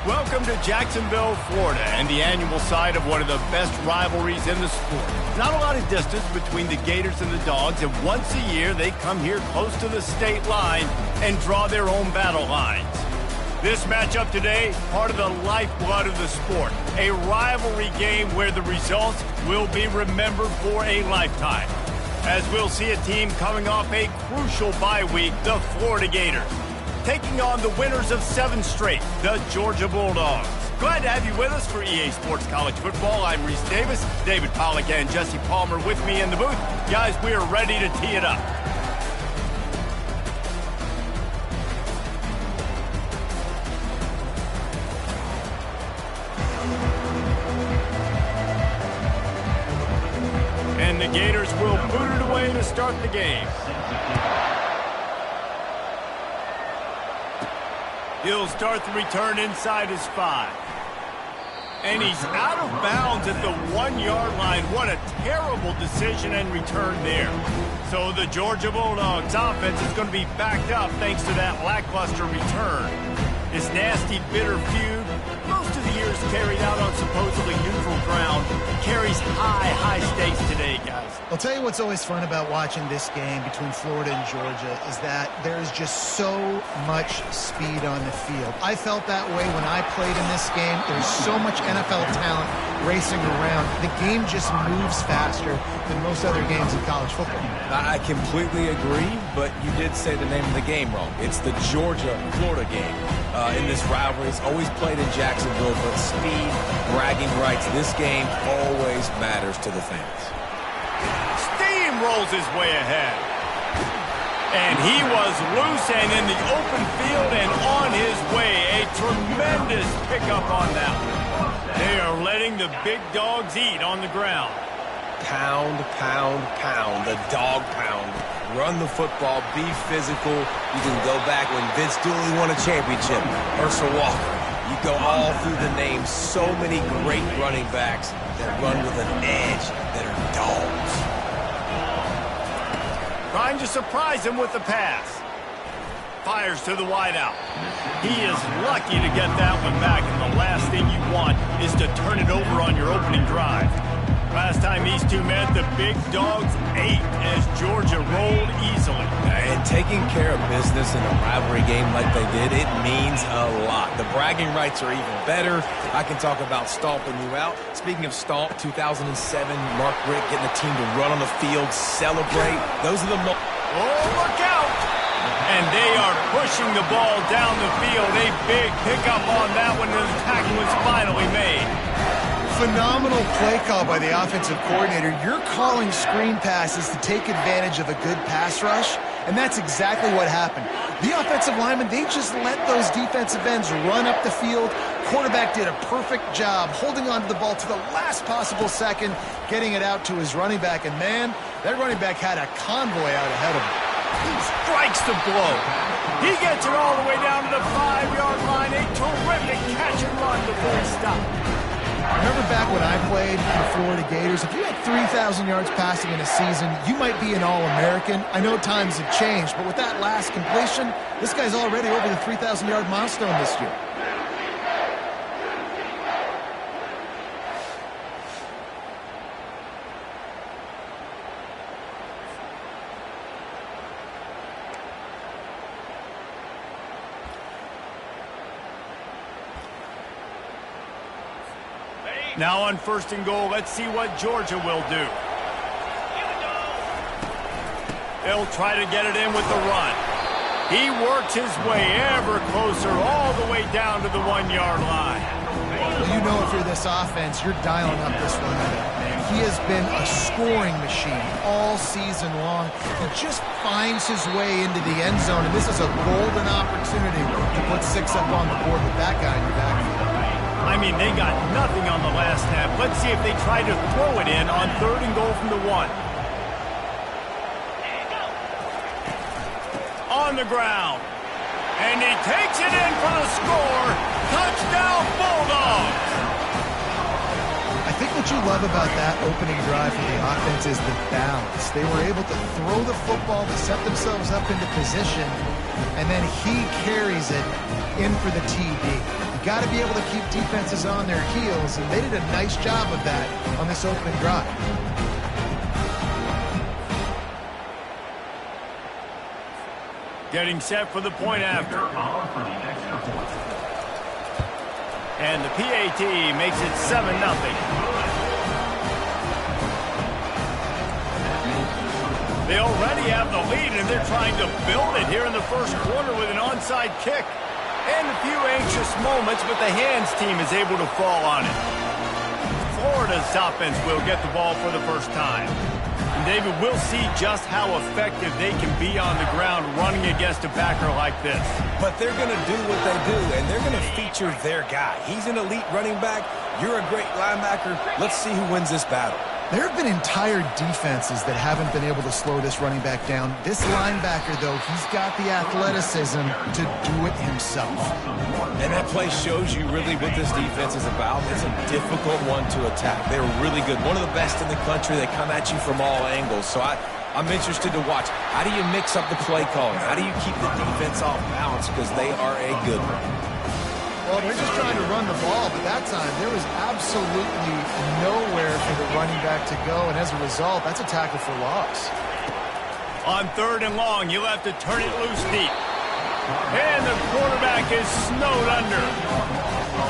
Welcome to Jacksonville, Florida, and the annual site of one of the best rivalries in the sport. Not a lot of distance between the Gators and the Dogs, and once a year they come here close to the state line and draw their own battle lines. This matchup today, part of the lifeblood of the sport, a rivalry game where the results will be remembered for a lifetime. As we'll see a team coming off a crucial bye week, the Florida Gators, taking on the winners of 7 straight, the Georgia Bulldogs. Glad to have you with us for EA Sports College Football. I'm Reese Davis, David Pollack and Jesse Palmer with me in the booth. Guys, we are ready to tee it up. And the Gators will boot it away to start the game. He'll start the return inside his 5. And he's out of bounds at the 1-yard line. What a terrible decision and return there. So the Georgia Bulldogs offense is going to be backed up thanks to that lackluster return. This nasty, bitter feud, most of the years carried out on supposedly neutral ground, carries high stakes today, guys. I'll tell you what's always fun about watching this game between Florida and Georgia is that there is just so much speed on the field. I felt that way when I played in this game. There's so much NFL talent racing around. The game just moves faster than most other games in college football. I completely agree, but you did say the name of the game wrong. It's the Georgia-Florida game. In this rivalry, it's always played in Jacksonville, but speed, bragging rights, this game always matters to the fans. Steamrolls his way ahead. And he was loose and in the open field and on his way. A tremendous pickup on that one. They are letting the big dogs eat on the ground. Pound, pound, pound, the dog pound. Run the football, be physical. You can go back when Vince Dooley won a championship. Herschel Walker. You go all through the names. So many great running backs that run with an edge that are dogs. Trying to surprise him with the pass. Fires to the wideout. He is lucky to get that one back, and the last thing you want is to turn it over on your opening drive. Last time these two met, the big dogs ate as Georgia rolled easily. And taking care of business in a rivalry game like they did, it means a lot. The bragging rights are even better. I can talk about stomping you out. Speaking of stomp, 2007, Mark Richt getting the team to run on the field, celebrate. Those are the Oh, look out! And they are pushing the ball down the field. A big pickup on that one, and the tackle was finally made. Phenomenal play call by the offensive coordinator. You're calling screen passes to take advantage of a good pass rush, and that's exactly what happened. The offensive linemen, they just let those defensive ends run up the field. Quarterback did a perfect job holding on to the ball to the last possible second, getting it out to his running back, and man, that running back had a convoy out ahead of him. He strikes the blow. He gets it all the way down to the 5-yard line. A terrific catch and run before he stopped. Remember back when I played in the Florida Gators, if you had 3,000 yards passing in a season, you might be an All-American. I know times have changed, but with that last completion, this guy's already over the 3,000-yard milestone this year. Now on 1st and goal, let's see what Georgia will do. They'll try to get it in with the run. He works his way ever closer all the way down to the 1-yard line. Well, you know if you're this offense, you're dialing up this running back, man. He has been a scoring machine all season long. He just finds his way into the end zone, and this is a golden opportunity to put 6 up on the board with that guy in your backfield. I mean, they got nothing on the last snap. Let's see if they try to throw it in on 3rd and goal from the 1. On the ground. And he takes it in for the score. Touchdown, Bulldogs! I think what you love about that opening drive for the offense is the balance. They were able to throw the football to set themselves up into position, and then he carries it in for the TD. You got to be able to keep defenses on their heels, and they did a nice job of that on this opening drive. Getting set for the point after. And the PAT makes it 7-0. They already have the lead, and they're trying to build it here in the first quarter with an onside kick. And a few anxious moments, but the hands team is able to fall on it. Florida's offense will get the ball for the first time. And David, we'll see just how effective they can be on the ground running against a backer like this. But they're going to do what they do, and they're going to feature their guy. He's an elite running back. You're a great linebacker. Let's see who wins this battle. There have been entire defenses that haven't been able to slow this running back down. This linebacker, though, he's got the athleticism to do it himself. And that play shows you really what this defense is about. It's a difficult one to attack. They're really good. One of the best in the country. They come at you from all angles. So I'm interested to watch. How do you mix up the play calling? How do you keep the defense off balance? Because they are a good one. Well, they're just trying to run the ball, but that time there was absolutely nowhere for the running back to go, and as a result, that's a tackle for loss. On 3rd and long, you'll have to turn it loose deep. And the quarterback is snowed under.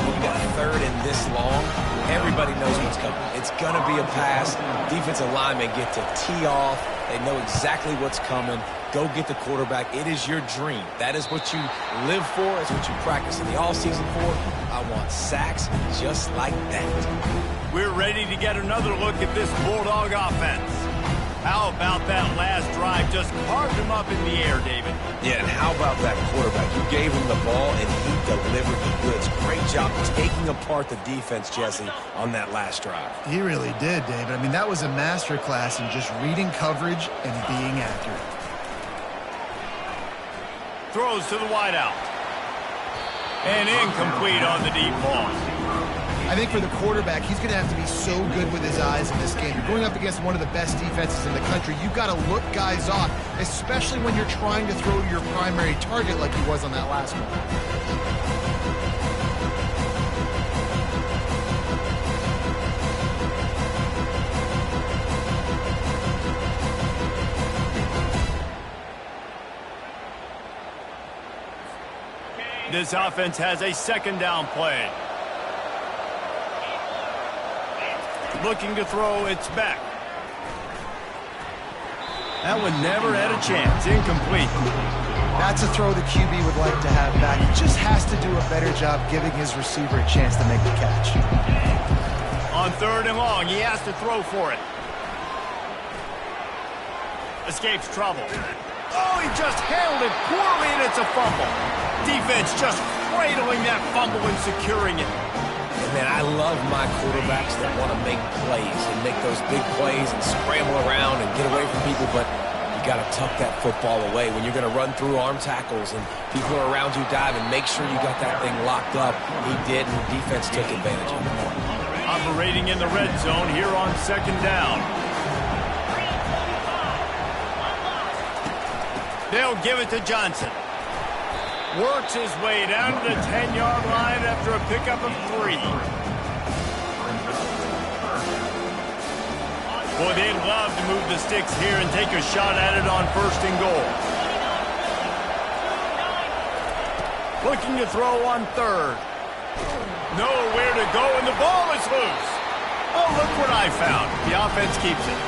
You got 3rd and this long, everybody knows what's coming. It's going to be a pass. Defensive linemen get to tee off. They know exactly what's coming. Go get the quarterback. It is your dream. That is what you live for. It's what you practice in the offseason for. I want sacks just like that. We're ready to get another look at this Bulldog offense. How about that last drive? Just carved him up in the air, David. Yeah, and how about that quarterback? You gave him the ball, and he delivered the goods. Great job taking apart the defense, Jesse, on that last drive. He really did, David. I mean, that was a masterclass in just reading coverage and being accurate. Throws to the wideout. And incomplete on the deep ball. I think for the quarterback, he's going to have to be so good with his eyes in this game. You're going up against one of the best defenses in the country. You've got to look guys off, especially when you're trying to throw to your primary target like he was on that last one. This offense has a 2nd down play. Looking to throw, it's back. That one never had a chance. Incomplete. That's a throw the QB would like to have back. He just has to do a better job giving his receiver a chance to make the catch. On 3rd and long, he has to throw for it. Escapes trouble. Oh, he just handled it poorly, and it's a fumble. Defense just cradling that fumble and securing it. And man, I love my quarterbacks that want to make plays and make those big plays and scramble around and get away from people, but you got to tuck that football away when you're going to run through arm tackles and people are around you diving. Make sure you got that thing locked up. He did, and the defense took advantage of it. Operating in the red zone here on 2nd down. They'll give it to Johnson. Works his way down to the 10-yard line after a pickup of 3. Boy, they'd love to move the sticks here and take a shot at it on 1st and goal. Looking to throw on 3rd. Nowhere to go, and the ball is loose. Oh, look what I found. The offense keeps it.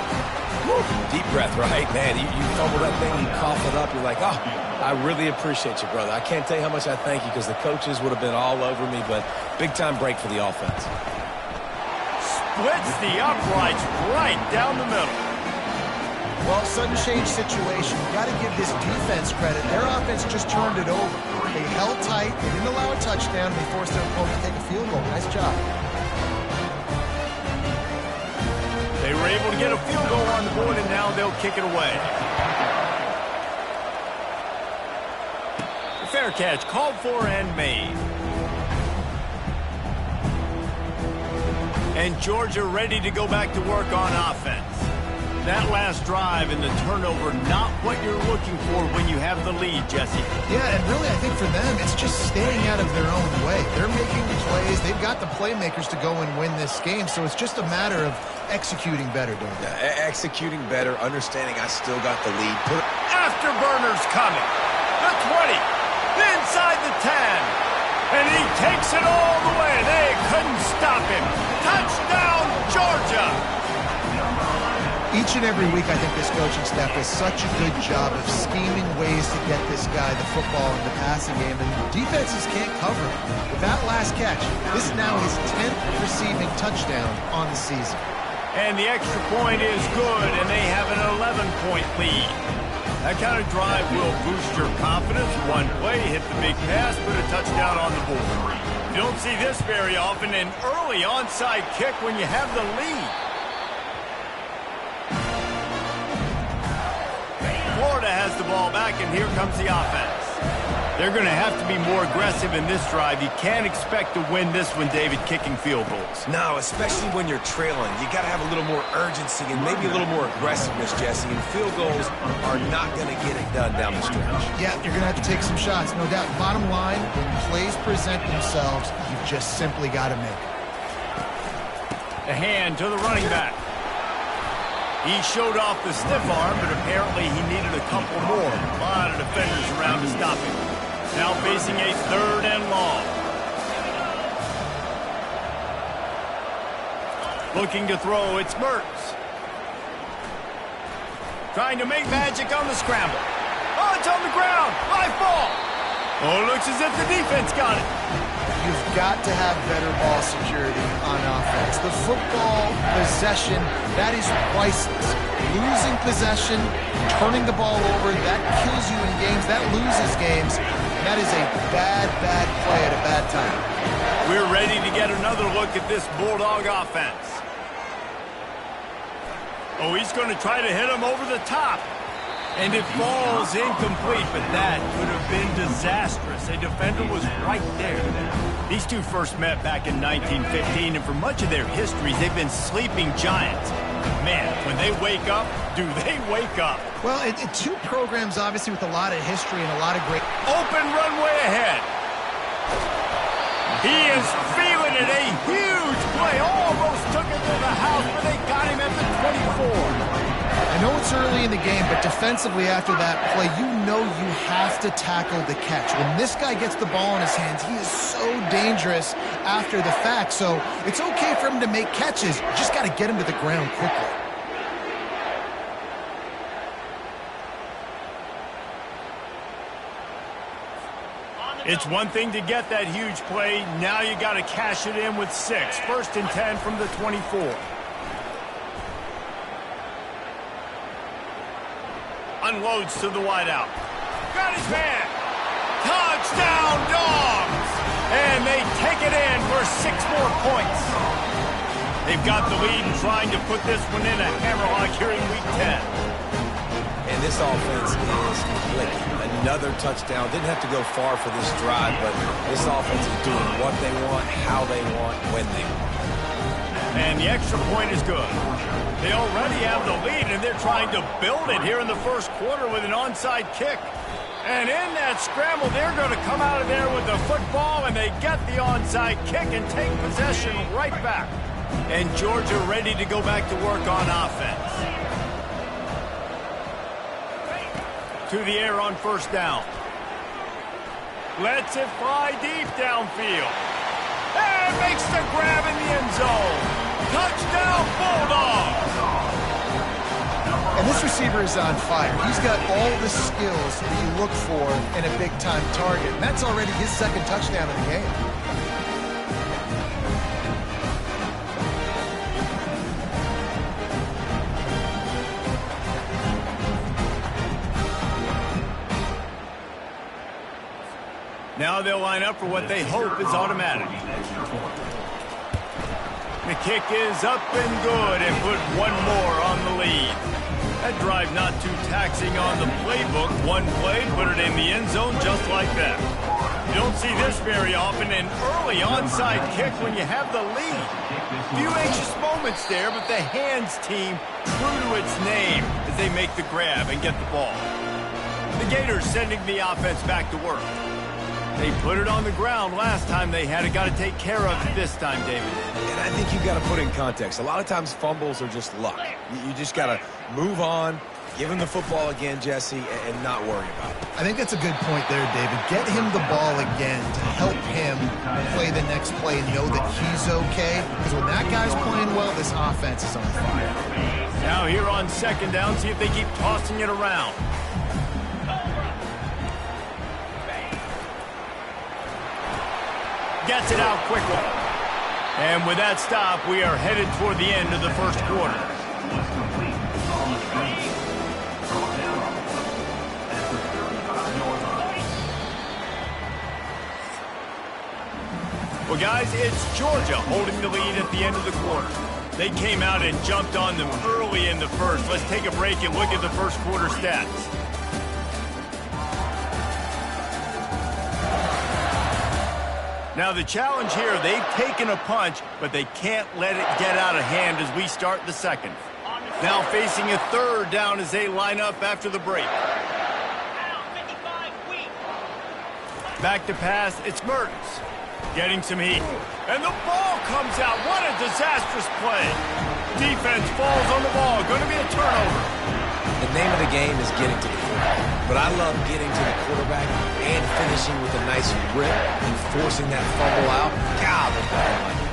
Woo. Deep breath, right? Man, you fumble that thing, you cough it up, you're like, oh, I really appreciate you, brother. I can't tell you how much I thank you because the coaches would have been all over me, but big-time break for the offense. Splits the uprights right down the middle. Well, sudden change situation. You've got to give this defense credit. Their offense just turned it over. They held tight. They didn't allow a touchdown. They forced their opponent to take a field goal. Nice job. They were able to get a field goal on the board, and now they'll kick it away. Fair catch, called for and made. And Georgia ready to go back to work on offense. That last drive and the turnover, not what you're looking for when you have the lead, Jesse. Yeah, and really I think for them, it's just staying out of their own way. They're making plays. They've got the playmakers to go and win this game, so it's just a matter of executing better, don't they? Executing better, understanding I still got the lead. Afterburners coming. The 20, inside the 10. And he takes it all the way. They couldn't stop him. Touchdown, Georgia. Each and every week, I think this coaching staff does such a good job of scheming ways to get this guy the football in the passing game, and defenses can't cover it. With that last catch, this is now his 10th receiving touchdown on the season. And the extra point is good, and they have an 11-point lead. That kind of drive will boost your confidence. One play, hit the big pass, put a touchdown on the board. You don't see this very often, an early onside kick when you have the lead. Florida has the ball back, and here comes the offense. They're going to have to be more aggressive in this drive. You can't expect to win this one, David, kicking field goals. No, especially when you're trailing. You got to have a little more urgency and maybe a little more aggressiveness, Jesse. And field goals are not going to get it done down the stretch. Yeah, you're going to have to take some shots, no doubt. Bottom line, when plays present themselves, you just simply got to make them. The hand to the running back. He showed off the stiff arm, but apparently he needed a couple more. A lot of defenders around to stop him. Now facing a 3rd and long. Looking to throw, it's Mertz. Trying to make magic on the scramble. Oh, it's on the ground. Live ball. Oh, it looks as if the defense got it. You've got to have better ball security on offense. The football possession, that is priceless. Losing possession, turning the ball over, that kills you in games, that loses games. And that is a bad, bad play at a bad time. We're ready to get another look at this Bulldog offense. Oh, he's going to try to hit him over the top. And it falls incomplete, but that could have been disastrous. A defender was right there. These two first met back in 1915, and for much of their histories, they've been sleeping giants. Man, when they wake up, do they wake up? Well, two programs, obviously, with a lot of history and a lot of great... Open runway ahead. He is feeling it. A huge play. Almost took it to the house, but they got him at the 24. I know it's early in the game, but defensively after that play, you know you have to tackle the catch. When this guy gets the ball in his hands, he is so dangerous after the fact. So it's okay for him to make catches. You just got to get him to the ground quickly. It's one thing to get that huge play. Now you got to cash it in with 6. 1st and 10 from the 24. Unloads to the wideout. Got his man. Touchdown, Dogs! And they take it in for 6 more points. They've got the lead and trying to put this one in a hammerlock here in Week 10. And this offense is clicking. Another touchdown. Didn't have to go far for this drive, but this offense is doing what they want, how they want, when they want. And the extra point is good. They already have the lead, and they're trying to build it here in the first quarter with an onside kick. And in that scramble, they're going to come out of there with the football, and they get the onside kick and take possession right back. And Georgia ready to go back to work on offense. To the air on 1st down. Lets it fly deep downfield. And makes the grab in the end zone. Touchdown, Bulldogs! And this receiver is on fire. He's got all the skills that you look for in a big-time target. And that's already his 2nd touchdown of the game. Now they'll line up for what they hope is automatic. The kick is up and good and put one more on the lead. That drive not too taxing on the playbook. One play, put it in the end zone just like that. You don't see this very often, an early onside kick when you have the lead. Few anxious moments there, but the hands team true to its name as they make the grab and get the ball. The Gators sending the offense back to work. They put it on the ground last time they had it. Got to take care of it this time, David. And I think you've got to put in context. A lot of times fumbles are just luck. You just got to move on, give him the football again, Jesse, and not worry about it. I think that's a good point there, David. Get him the ball again to help him play the next play and know that he's okay. Because when that guy's playing well, this offense is on fire. Now here on second down, see if they keep tossing it around. Gets it out quickly. And with that stop, we are headed toward the end of the first quarter. Well, guys, it's Georgia holding the lead at the end of the quarter. They came out and jumped on them early in the first. Let's take a break and look at the first quarter stats. Now the challenge here, they've taken a punch, but they can't let it get out of hand as we start the second. Now facing a third down as they line up after the break. Back to pass, it's Mertens. Getting some heat. And the ball comes out. What a disastrous play. Defense falls on the ball. Going to be a turnover. The name of the game is getting to the quarterback. But I love getting to the quarterback and finishing with a nice rip and forcing that fumble out. God, that's what I like.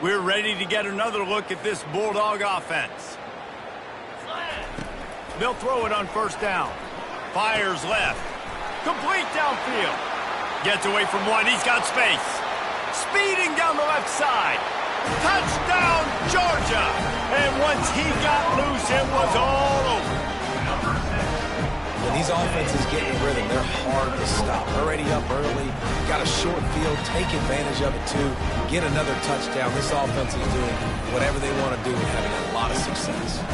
We're ready to get another look at this Bulldog offense. They'll throw it on first down. Fires left. Complete downfield. Gets away from one. He's got space. Speeding down the left side. Touchdown, Georgia. And once he got loose, it was all over. When these offenses get in rhythm, they're hard to stop. Already up early, got a short field, take advantage of it too, get another touchdown. This offense is doing whatever they want to do and having a lot of success.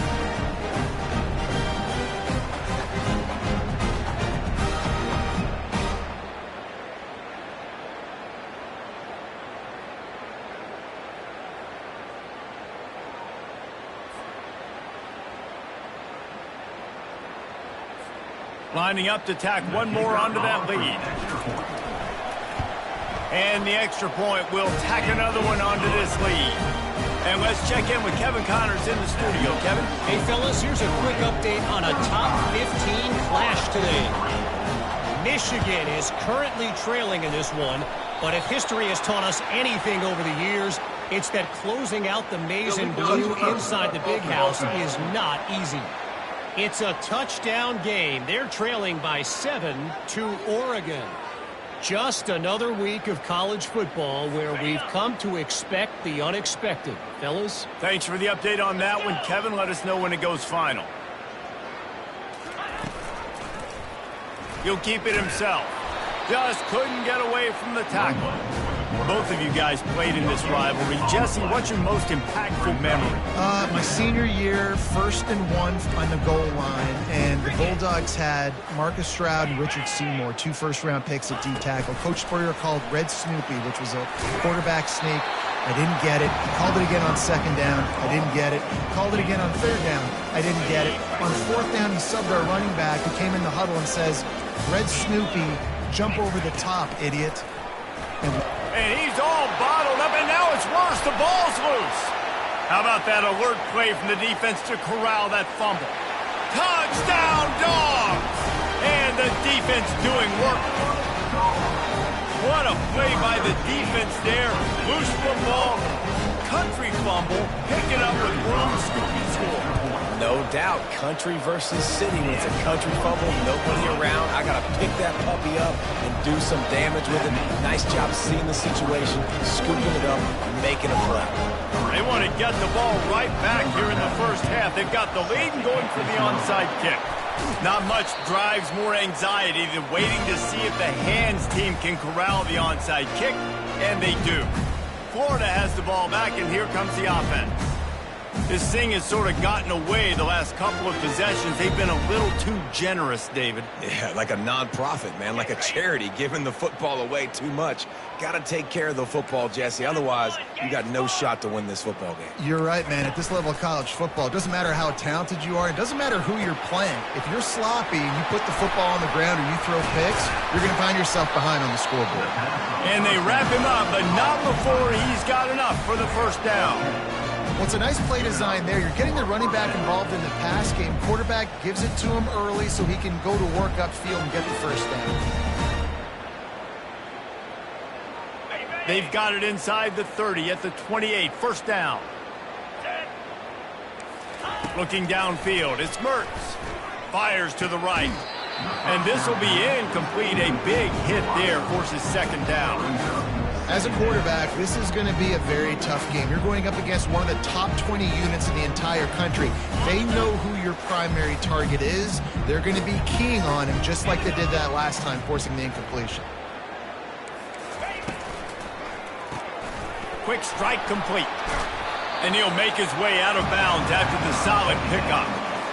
Lining up to tack one more onto that lead. And the extra point will tack another one onto this lead. And let's check in with Kevin Connors in the studio. Kevin? Hey, fellas, here's a quick update on a top 15 clash today. Michigan is currently trailing in this one, but if history has taught us anything over the years, it's that closing out the maize and blue inside the big house is not easy. It's a touchdown game. They're trailing by 7 to Oregon. Just another week of college football where we've come to expect the unexpected. Fellas? Thanks for the update on that one, Kevin. Let us know when it goes final. He'll keep it himself. Just couldn't get away from the tackle. Both of you guys played in this rivalry. Jesse, what's your most impactful memory? My senior year, 1st and 1 on the goal line, and the Bulldogs had Marcus Stroud and Richard Seymour, 2 first-round picks at D-tackle. Coach Spurrier called Red Snoopy, which was a quarterback sneak. I didn't get it. Called it again on 2nd down. I didn't get it. Called it again on 3rd down. I didn't get it. On 4th down, he subbed our running back who came in the huddle and says, Red Snoopy, jump over the top, idiot. And he's all bottled up, and now it's worse. The ball's loose. How about that alert play from the defense to corral that fumble? Touchdown, Dogs! And the defense doing work. What a play by the defense there. Loose football, Country fumble, pick it up with room, Scoopy score. No doubt, country versus city. When it's a country fumble, nobody around. I got to pick that puppy up and do some damage with it. Nice job seeing the situation, scooping it up, and making a play. They want to get the ball right back here in the first half. They've got the lead and going for the onside kick. Not much drives more anxiety than waiting to see if the hands team can corral the onside kick, and they do. Florida has the ball back, and here comes the offense. This thing has sort of gotten away the last couple of possessions. They've been a little too generous, David. Yeah, like a non-profit, man, like a charity, giving the football away too much. Got to take care of the football, Jesse. Otherwise, you got no shot to win this football game. You're right, man. At this level of college football, it doesn't matter how talented you are. It doesn't matter who you're playing. If you're sloppy and you put the football on the ground or you throw picks, you're going to find yourself behind on the scoreboard. And they wrap him up, but not before he's got enough for the first down. Well, it's a nice play design there. You're getting the running back involved in the pass game. Quarterback gives it to him early so he can go to work upfield and get the first down. They've got it inside the 30 at the 28. First down. Looking downfield, it's Mertz. Fires to the right. And this will be incomplete. A big hit there forces second down. As a quarterback, this is going to be a very tough game. You're going up against one of the top 20 units in the entire country. They know who your primary target is. They're going to be keying on him just like they did that last time, forcing the incompletion. Quick strike complete. And he'll make his way out of bounds after the solid pickup.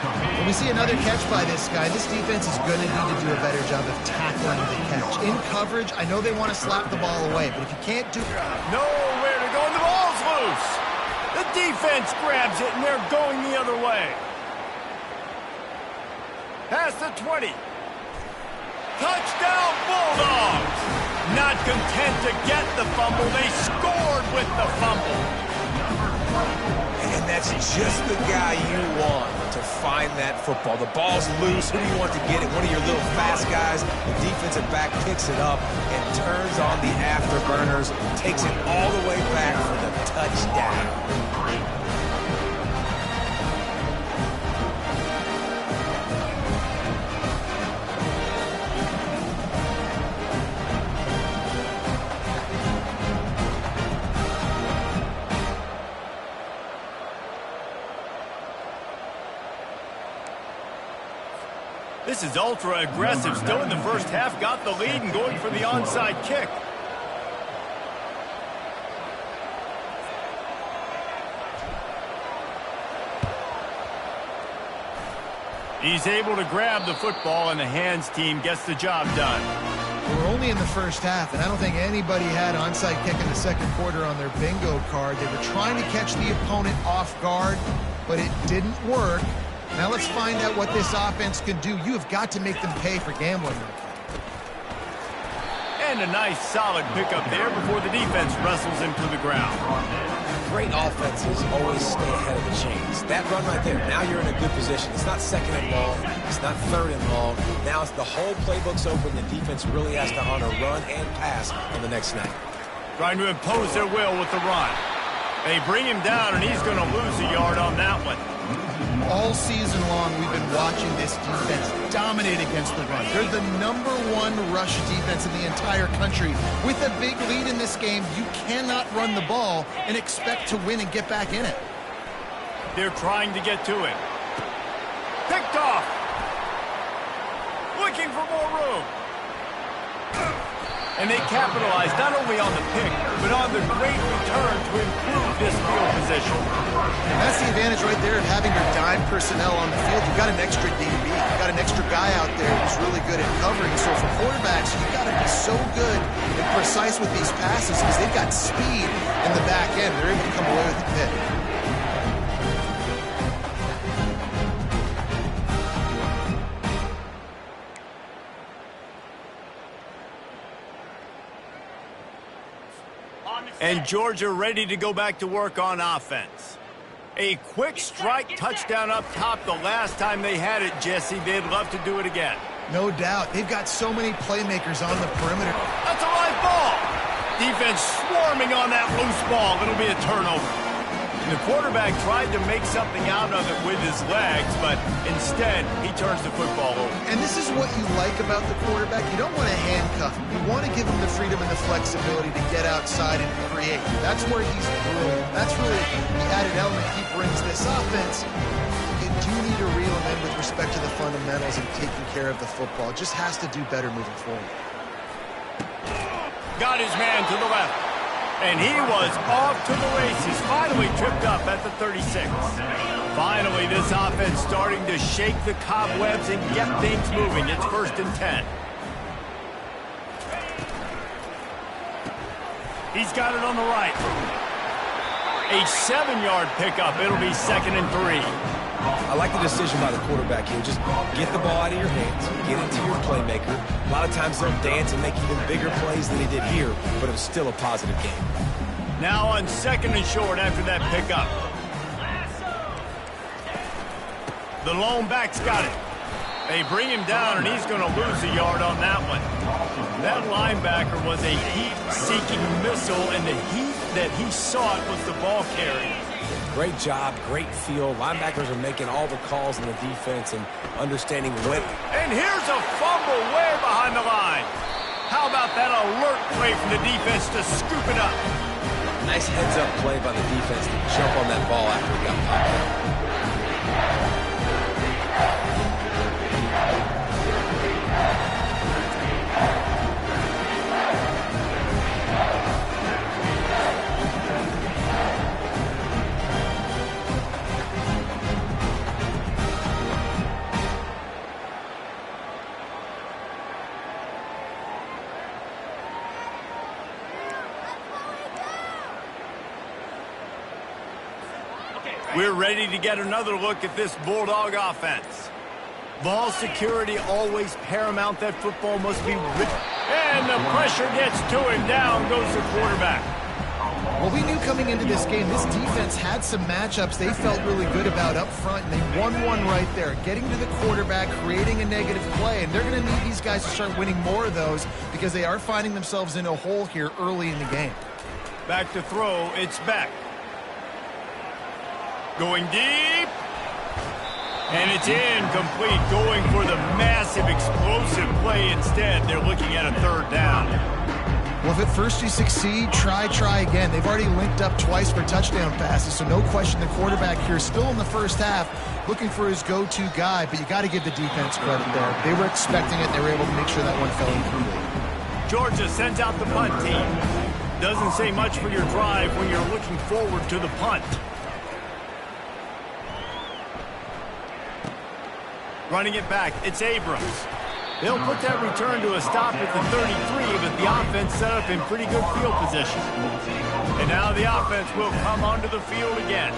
When we see another catch by this guy, this defense is going to need to do a better job of tackling the catch. In coverage, I know they want to slap the ball away, but if you can't do it... Nowhere to go, and the ball's loose. The defense grabs it, and they're going the other way. Past the 20. Touchdown, Bulldogs. Not content to get the fumble, they scored with the fumble. And that's just the guy you want to find that football. The ball's loose. Who do you want to get it? One of your little fast guys. The defensive back picks it up and turns on the afterburners, takes it all the way back for the touchdown. This is ultra-aggressive. Still in the first half, got the lead and going for the onside kick. He's able to grab the football, and the hands team gets the job done. We're only in the first half, and I don't think anybody had onside kick in the second quarter on their bingo card. They were trying to catch the opponent off guard, but it didn't work. Now let's find out what this offense can do. You have got to make them pay for gambling. And a nice solid pickup there before the defense wrestles him to the ground. Great offenses always stay ahead of the chains. That run right there, now you're in a good position. It's not second and long. It's not third and long. Now it's the whole playbook's open. The defense really has to honor run and pass on the next snap. Trying to impose their will with the run. They bring him down, and he's going to lose a yard on that one. All season long, we've been watching this defense dominate against the run. They're the #1 rush defense in the entire country. With a big lead in this game, you cannot run the ball and expect to win and get back in it. They're trying to get to it. Picked off. Looking for more room. And they capitalize not only on the pick, but on the great return to improve this field position. And that's the advantage right there of having your dime personnel on the field. You've got an extra DB. You've got an extra guy out there who's really good at covering. So for quarterbacks, you've got to be so good and precise with these passes because they've got speed in the back end. They're able to come away with the pick. And Georgia ready to go back to work on offense. A quick strike touchdown up top the last time they had it, Jesse. They'd love to do it again. No doubt. They've got so many playmakers on the perimeter. That's a live ball. Defense swarming on that loose ball. It'll be a turnover. The quarterback tried to make something out of it with his legs, but instead, he turns the football over. And this is what you like about the quarterback. You don't want to handcuff him. You want to give him the freedom and the flexibility to get outside and create. That's where he's brilliant. That's really the added element he brings this offense. You do need to reel him in with respect to the fundamentals and taking care of the football. It just has to do better moving forward. Got his man to the left. And he was off to the races, finally tripped up at the 36. Finally, this offense starting to shake the cobwebs and get things moving. It's 1st and 10. He's got it on the right. A 7-yard pickup. It'll be 2nd and 3. I like the decision by the quarterback here. Just get the ball out of your hands, get it to your playmaker. A lot of times they'll dance and make even bigger plays than he did here, but it was still a positive game. Now on 2nd and short after that pickup. The lone back's got it. They bring him down, and he's going to lose a yard on that one. That linebacker was a heat-seeking missile, and the heat that he sought was the ball carrier. Great job, great feel. Linebackers are making all the calls in the defense and understanding when. And here's a fumble way behind the line. How about that alert play from the defense to scoop it up? Nice heads-up play by the defense to jump on that ball after it got popped up. We're ready to get another look at this Bulldog offense. Ball security always paramount. That football must be ripped. And the pressure gets to him. Down goes the quarterback. Well, we knew coming into this game, this defense had some matchups they felt really good about up front, and they won one right there. Getting to the quarterback, creating a negative play, and they're going to need these guys to start winning more of those because they are finding themselves in a hole here early in the game. Back to throw. It's Beck. Going deep. And it's incomplete. Going for the massive explosive play instead. They're looking at a 3rd down. Well, if at first you succeed, try again. They've already linked up twice for touchdown passes, so no question the quarterback here still in the first half looking for his go-to guy, but you got to give the defense credit there. They were expecting it, and they were able to make sure that one fell incomplete. Georgia sends out the punt team. Doesn't say much for your drive when you're looking forward to the punt. Running it back, it's Abrams. They'll put that return to a stop at the 33, but the offense set up in pretty good field position. And now the offense will come onto the field again.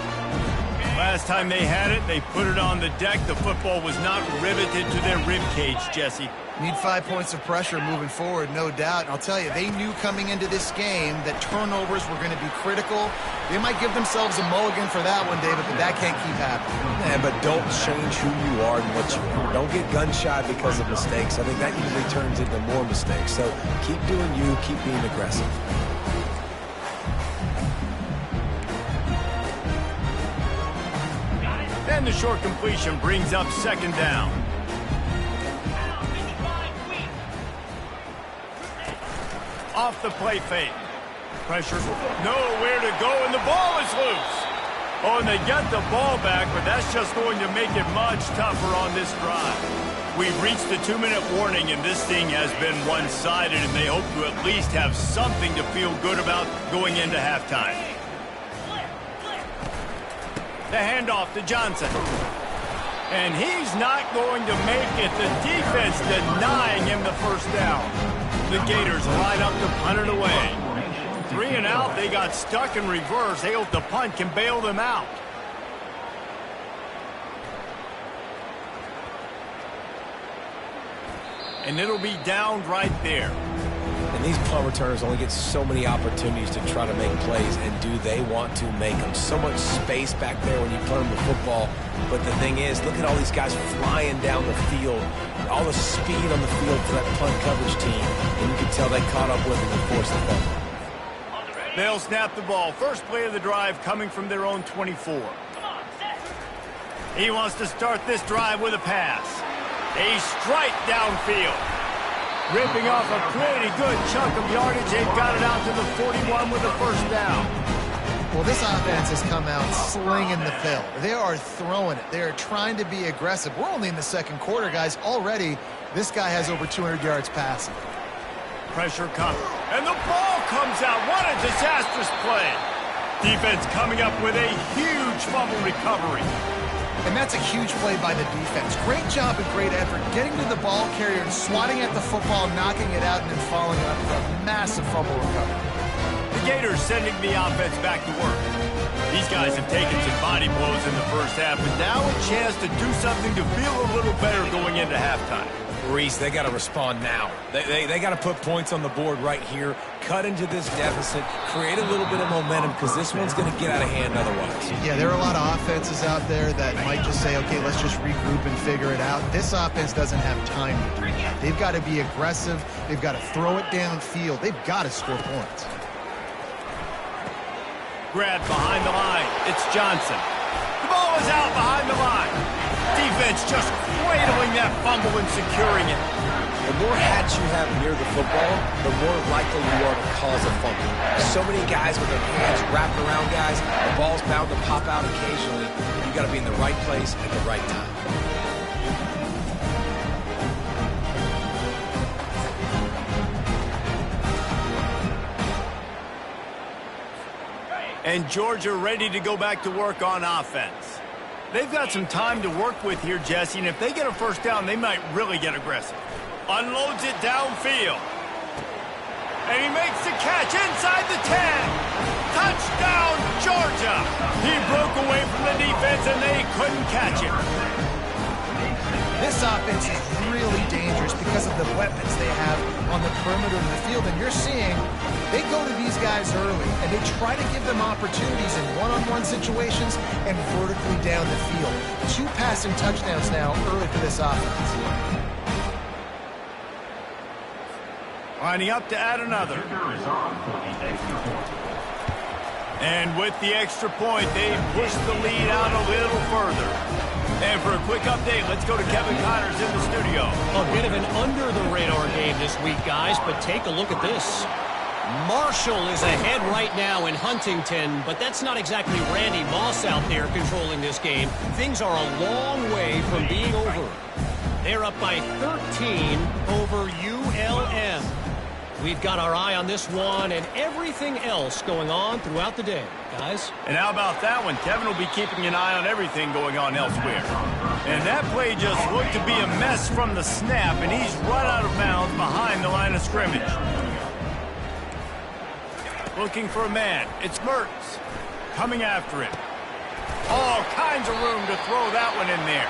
Last time they had it, they put it on the deck. The football was not riveted to their rib cage, Jesse. Need 5 points of pressure moving forward, no doubt. And I'll tell you, they knew coming into this game that turnovers were going to be critical. They might give themselves a mulligan for that one, David, but that can't keep happening. Yeah, but don't change who you are and what you are. Don't get gun-shy because of mistakes. I think that usually turns into more mistakes. So keep doing you, keep being aggressive. And the short completion brings up 2nd down. Off the play fake. Pressure. Nowhere to go, and the ball is loose. Oh, and they get the ball back, but that's just going to make it much tougher on this drive. We've reached the 2-minute warning, and this thing has been one-sided, and they hope to at least have something to feel good about going into halftime. The handoff to Johnson. And he's not going to make it. The defense denying him the 1st down. The Gators line up to punt it away. 3 and out. They got stuck in reverse. They hope the punt can bail them out. And it'll be downed right there. And these punt returners only get so many opportunities to try to make plays, and do they want to make them? So much space back there when you punt them the football. But the thing is, look at all these guys flying down the field, all the speed on the field for that punt coverage team. And you can tell they caught up with them and forced the fumble. They'll snap the ball. First play of the drive coming from their own 24. He wants to start this drive with a pass. A strike downfield. Ripping off a pretty good chunk of yardage. They've got it out to the 41 with a first down. Well, this offense has come out slinging the field. They are throwing it. They are trying to be aggressive. We're only in the second quarter, guys. Already, this guy has over 200 yards passing. Pressure coming. And the ball comes out. What a disastrous play. Defense coming up with a huge fumble recovery. And that's a huge play by the defense. Great job and great effort getting to the ball carrier and swatting at the football, knocking it out, and then following it up with a massive fumble recovery. The Gators sending the offense back to work. These guys have taken some body blows in the first half, but now a chance to do something to feel a little better going into halftime. Reese, they got to respond now. They got to put points on the board right here, cut into this deficit, create a little bit of momentum, because this one's going to get out of hand otherwise. Yeah, there are a lot of offenses out there that might just say, okay, let's just regroup and figure it out. This offense doesn't have time to do that. They've got to be aggressive. They've got to throw it downfield. They've got to score points. Grab behind the line. It's Johnson. The ball is out behind the line. Defense just cradling that fumble and securing it. The more hats you have near the football, the more likely you are to cause a fumble. So many guys with their hands wrapped around guys, the ball's bound to pop out occasionally. You got to be in the right place at the right time. And Georgia ready to go back to work on offense. They've got some time to work with here, Jesse, and if they get a first down, they might really get aggressive. Unloads it downfield. And he makes the catch inside the 10. Touchdown, Georgia. He broke away from the defense, and they couldn't catch him. This offense is really dangerous because of the weapons they have on the perimeter of the field. And you're seeing they go to these guys early, and they try to give them opportunities in one-on-one situations and vertically down the field. 2 passing touchdowns now early for this offense. Lining up to add another. And with the extra point, they push the lead out a little further. And for a quick update, let's go to Kevin Connors in the studio. A bit of an under-the-radar game this week, guys, but take a look at this. Marshall is ahead right now in Huntington, but that's not exactly Randy Moss out there controlling this game. Things are a long way from being over. They're up by 13 over ULM. We've got our eye on this one and everything else going on throughout the day, guys. And how about that one? Kevin will be keeping an eye on everything going on elsewhere. And that play just looked to be a mess from the snap, and he's run out of bounds behind the line of scrimmage. Looking for a man. It's Mertz. Coming after him. All kinds of room to throw that one in there.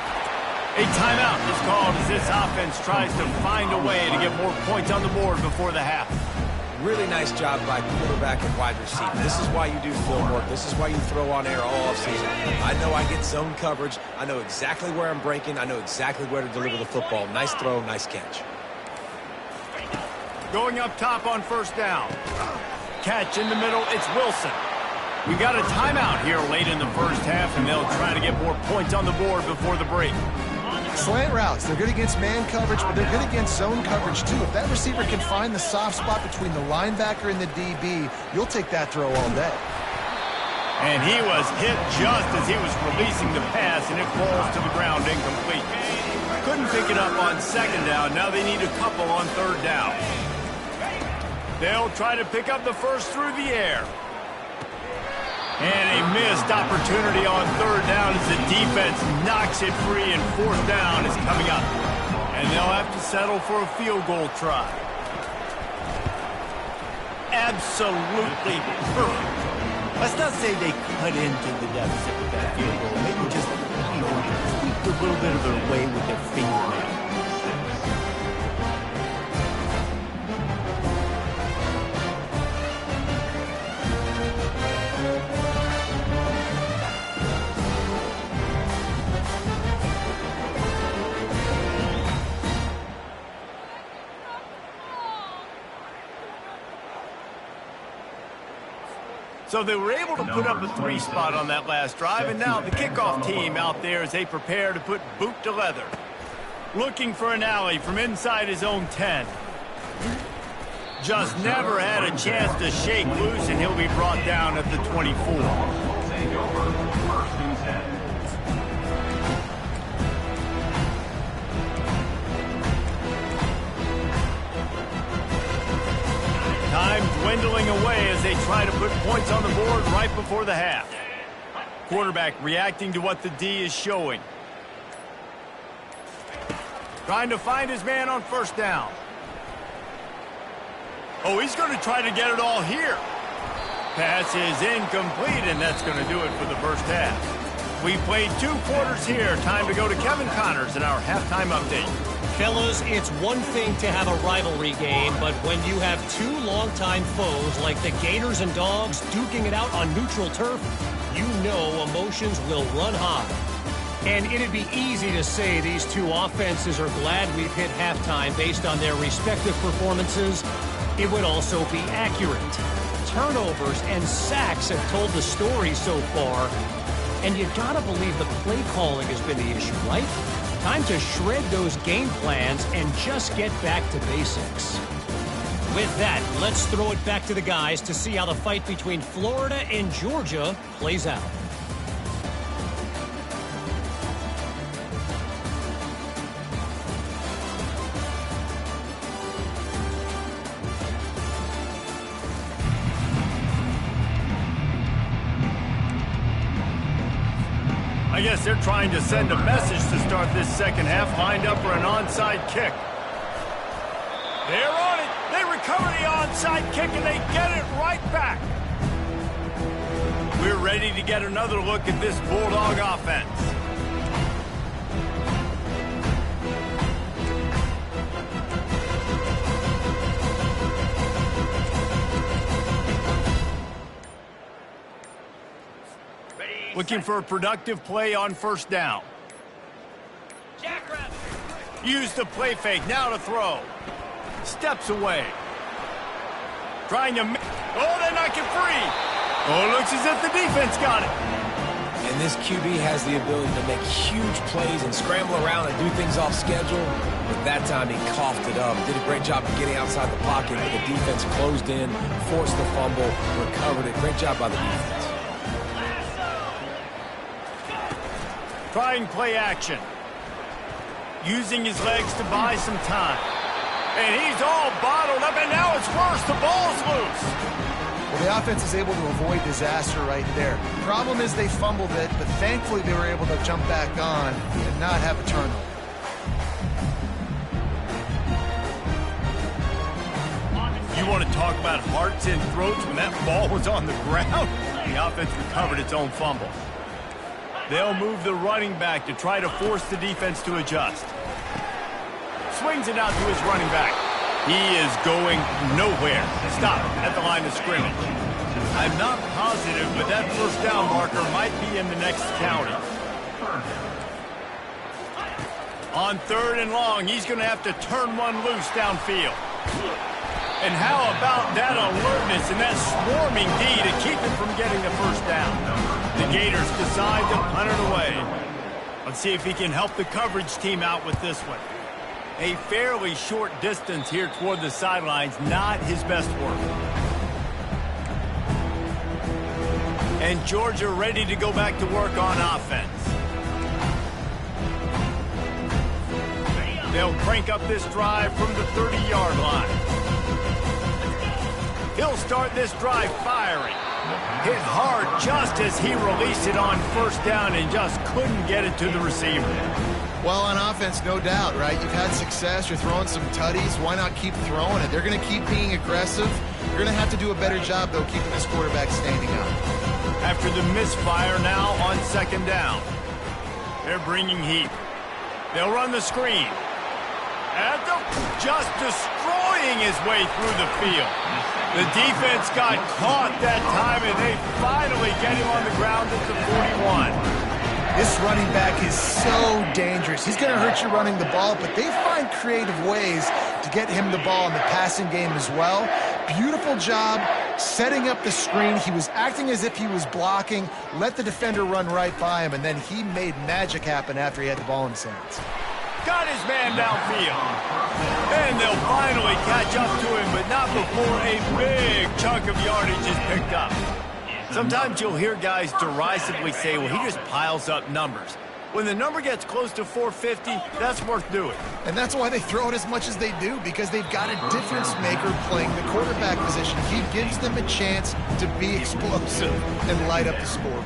A timeout is called as this offense tries to find a way to get more points on the board before the half. Really nice job by quarterback and wide receiver. This is why you do film work. This is why you throw on air all offseason. I know I get zone coverage. I know exactly where I'm breaking. I know exactly where to deliver the football. Nice throw, nice catch. Going up top on first down. Catch in the middle, it's Wilson. We got a timeout here late in the first half, and they'll try to get more points on the board before the break. Slant routes, they're good against man coverage, but they're good against zone coverage too. If that receiver can find the soft spot between the linebacker and the DB, you'll take that throw all day. And he was hit just as he was releasing the pass, and it falls to the ground incomplete. Couldn't pick it up on second down. Now they need a couple on third down. They'll try to pick up the first through the air. And a missed opportunity on third down as the defense knocks it free, and fourth down is coming up. And they'll have to settle for a field goal try. Absolutely perfect. Let's not say they cut into the deficit with that field goal. Maybe just, tweaked a little bit of their way with their fingernail. So they were able to put up a 3 spot on that last drive, and now the kickoff team out there as they prepare to put boot to leather. Looking for an alley from inside his own 10. Just never had a chance to shake loose, and he'll be brought down at the 24. Time dwindling away as they try to put points on the board right before the half. Quarterback reacting to what the D is showing. Trying to find his man on first down. Oh, he's going to try to get it all here. Pass is incomplete, and that's going to do it for the first half. We played 2 quarters here. Time to go to Kevin Connors in our halftime update. Fellas, it's one thing to have a rivalry game, but when you have 2 longtime foes like the Gators and Dogs duking it out on neutral turf, you know emotions will run high. And it'd be easy to say these 2 offenses are glad we've hit halftime based on their respective performances. It would also be accurate. Turnovers and sacks have told the story so far, and you gotta believe the play calling has been the issue, right? Time to shred those game plans and just get back to basics. With that, let's throw it back to the guys to see how the fight between Florida and Georgia plays out. I guess they're trying to send a message to start this second half, lined up for an onside kick. They're on it. They recover the onside kick, and they get it right back. We're ready to get another look at this Bulldog offense. Looking for a productive play on first down. Use the play fake, now to throw. Steps away. Trying to... Oh, they knock it free. Oh, it looks as if the defense got it. And this QB has the ability to make huge plays and scramble around and do things off schedule. But that time he coughed it up. Did a great job of getting outside the pocket, but the defense closed in, forced the fumble, recovered it. Great job by the defense. Trying play action. Using his legs to buy some time. And he's all bottled up, and now it's worse. The ball's loose. Well, the offense is able to avoid disaster right there. Problem is they fumbled it, but thankfully they were able to jump back on and not have a turnover. You want to talk about hearts and throats when that ball was on the ground? The offense recovered its own fumble. They'll move the running back to try to force the defense to adjust. Swings it out to his running back. He is going nowhere. Stop at the line of scrimmage. I'm not positive, but that first down marker might be in the next county. On 3rd and long, he's going to have to turn one loose downfield. And how about that alertness and that swarming D to keep him from getting the first down? The Gators decide to punt it away. Let's see if he can help the coverage team out with this one. A fairly short distance here toward the sidelines, not his best work. And Georgia ready to go back to work on offense. They'll crank up this drive from the 30-yard line. He'll start this drive firing. Hit hard just as he released it on first down and just couldn't get it to the receiver. Well, on offense, no doubt, right? You've had success. You're throwing some tutties. Why not keep throwing it? They're going to keep being aggressive. You're going to have to do a better job, though, keeping this quarterback standing up. After the misfire now on 2nd down. They're bringing heat. They'll run the screen. Just destroying his way through the field. The defense got caught that time, and they finally get him on the ground at the 41. This running back is so dangerous. He's going to hurt you running the ball, but they find creative ways to get him the ball in the passing game as well. Beautiful job setting up the screen. He was acting as if he was blocking, let the defender run right by him, and then he made magic happen after he had the ball in his hands. Got his man downfield. And they'll finally catch up to him, but not before a big chunk of yardage is picked up. Sometimes you'll hear guys derisively say, well, he just piles up numbers. When the number gets close to 450, that's worth doing. And that's why they throw it as much as they do, because they've got a difference maker playing the quarterback position. He gives them a chance to be explosive and light up the scoreboard.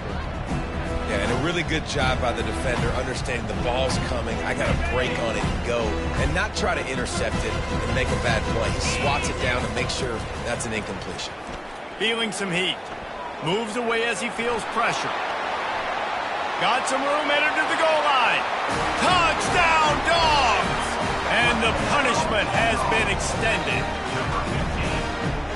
Yeah, and a really good job by the defender, understanding the ball's coming, I got to break on it and go, and not try to intercept it and make a bad play. He swats it down and makes sure that's an incompletion. Feeling some heat. Moves away as he feels pressure. Got some room headed to the goal line. Touchdown, Dogs! And the punishment has been extended.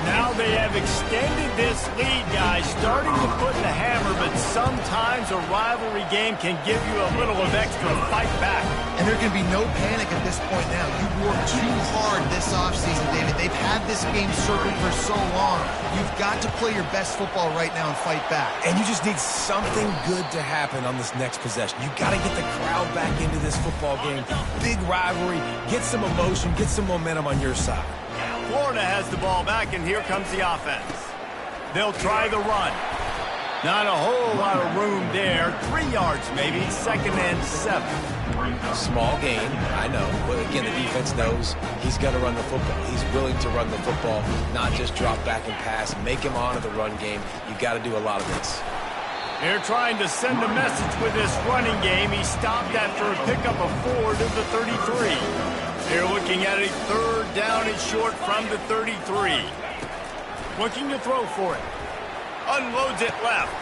Now they have extended this lead, guys, starting to put the hammer, but sometimes a rivalry game can give you a little of extra fight back. And there can be no panic at this point now. You worked too hard this offseason, David. They've had this game circled for so long. You've got to play your best football right now and fight back. And you just need something good to happen on this next possession. You got to get the crowd back into this football game. Big rivalry. Get some emotion. Get some momentum on your side. Florida has the ball back, and here comes the offense. They'll try the run. Not a whole lot of room there. 3 yards maybe, 2nd and 7. Small gain, I know. But again, the defense knows he's going to run the football. He's willing to run the football, not just drop back and pass. Make him honor the run game. You got to do a lot of this. They're trying to send a message with this running game. He stopped after a pickup of 4 to the 33. They're looking at a 3rd down and short from the 33. Looking to throw for it. Unloads it left.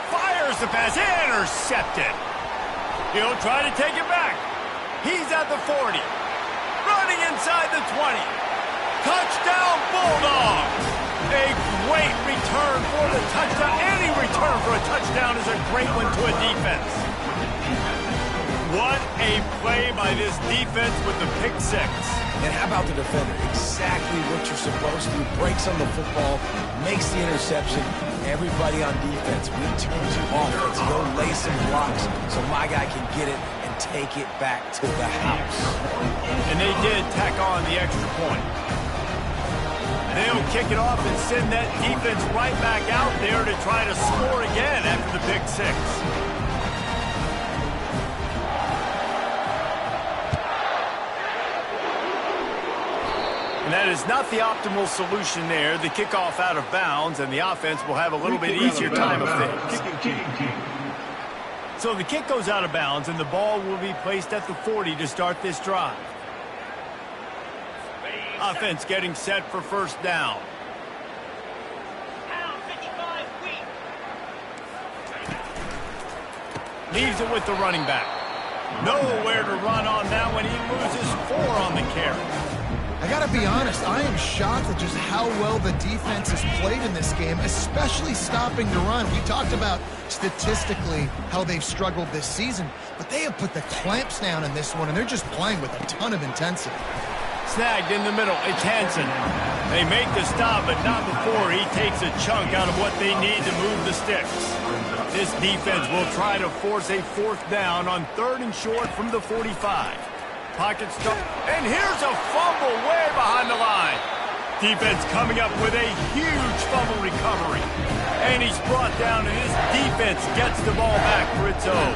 Fires the pass. Intercepted. He'll try to take it back. He's at the 40. Running inside the 20. Touchdown, Bulldogs. A great return for the touchdown. Any return for a touchdown is a great one to a defense. What a play by this defense with the pick 6. And how about the defender? Exactly what you're supposed to do. Breaks on the football, makes the interception. Everybody on defense, we turn to offense. Go lay some blocks so my guy can get it and take it back to the house. And they did tack on the extra point. They'll kick it off and send that defense right back out there to try to score again after the pick 6. And that is not the optimal solution there. The kickoff out of bounds, and the offense will have a little bit easier time of things. So the kick goes out of bounds, and the ball will be placed at the 40 to start this drive. Offense getting set for 1st down. Leaves it with the running back. Nowhere to run on that one. He loses 4 on the carry. I got to be honest, I am shocked at just how well the defense has played in this game, especially stopping the run. We talked about statistically how they've struggled this season, but they have put the clamps down in this one, and they're just playing with a ton of intensity. Snagged in the middle. It's Hansen. They make the stop, but not before he takes a chunk out of what they need to move the sticks. This defense will try to force a 4th down on 3rd and short from the 45. Pocket stuff, and here's a fumble way behind the line. Defense coming up with a huge fumble recovery. And he's brought down, and his defense gets the ball back for its own.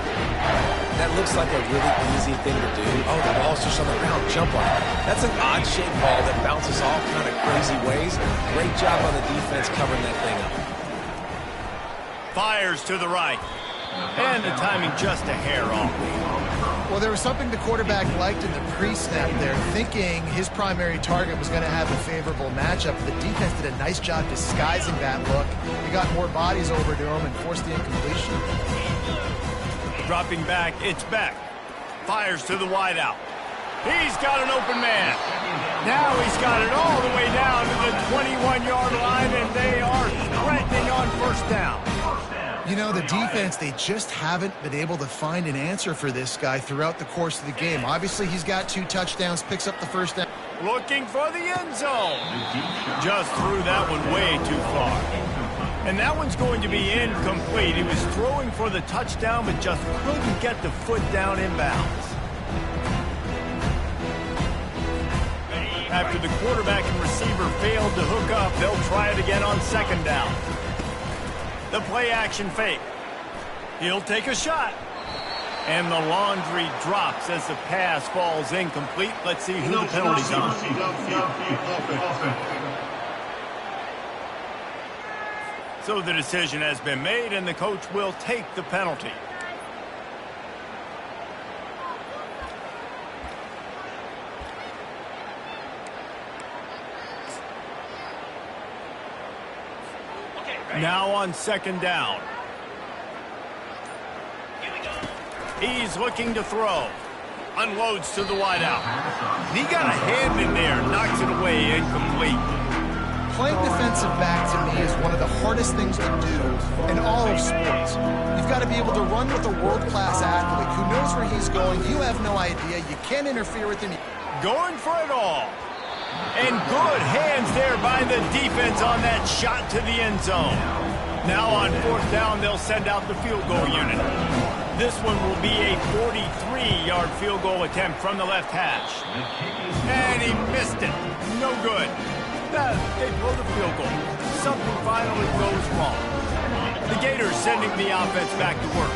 That looks like a really easy thing to do. Oh, the ball's just on the ground. Jump on it. That's an odd-shaped ball that bounces all kind of crazy ways. Great job on the defense covering that thing up. Fires to the right. And the timing just a hair off. Well, there was something the quarterback liked in the pre-snap there, thinking his primary target was going to have a favorable matchup. The defense did a nice job disguising that look. He got more bodies over to him and forced the incompletion. Dropping back, it's Beck. Fires to the wideout. He's got an open man. Now he's got it all the way down to the 21-yard line, and they are threatening on 1st down. You know, the defense, they just haven't been able to find an answer for this guy throughout the course of the game. Obviously, he's got 2 touchdowns, picks up the 1st down. looking for the end zone. Just threw that one way too far. And that one's going to be incomplete. He was throwing for the touchdown, but just couldn't get the foot down in bounds. After the quarterback and receiver failed to hook up, they'll try it again on second down. The play action fake. He'll take a shot. And the laundry drops as the pass falls incomplete. Let's see who the penalty's on. So the decision has been made, and the coach will take the penalty. Now on second down. He's looking to throw. Unloads to the wideout. He got a hand in there, knocks it away, incomplete. Playing defensive back to me is one of the hardest things to do in all of sports. You've got to be able to run with a world-class athlete who knows where he's going. You have no idea. You can't interfere with him. Going for it all. And good hands there by the defense on that shot to the end zone. Now on fourth down, they'll send out the field goal unit. This one will be a 43-yard field goal attempt from the left hash. And he missed it. No good. They blow the field goal. Something finally goes wrong. The Gators sending the offense back to work.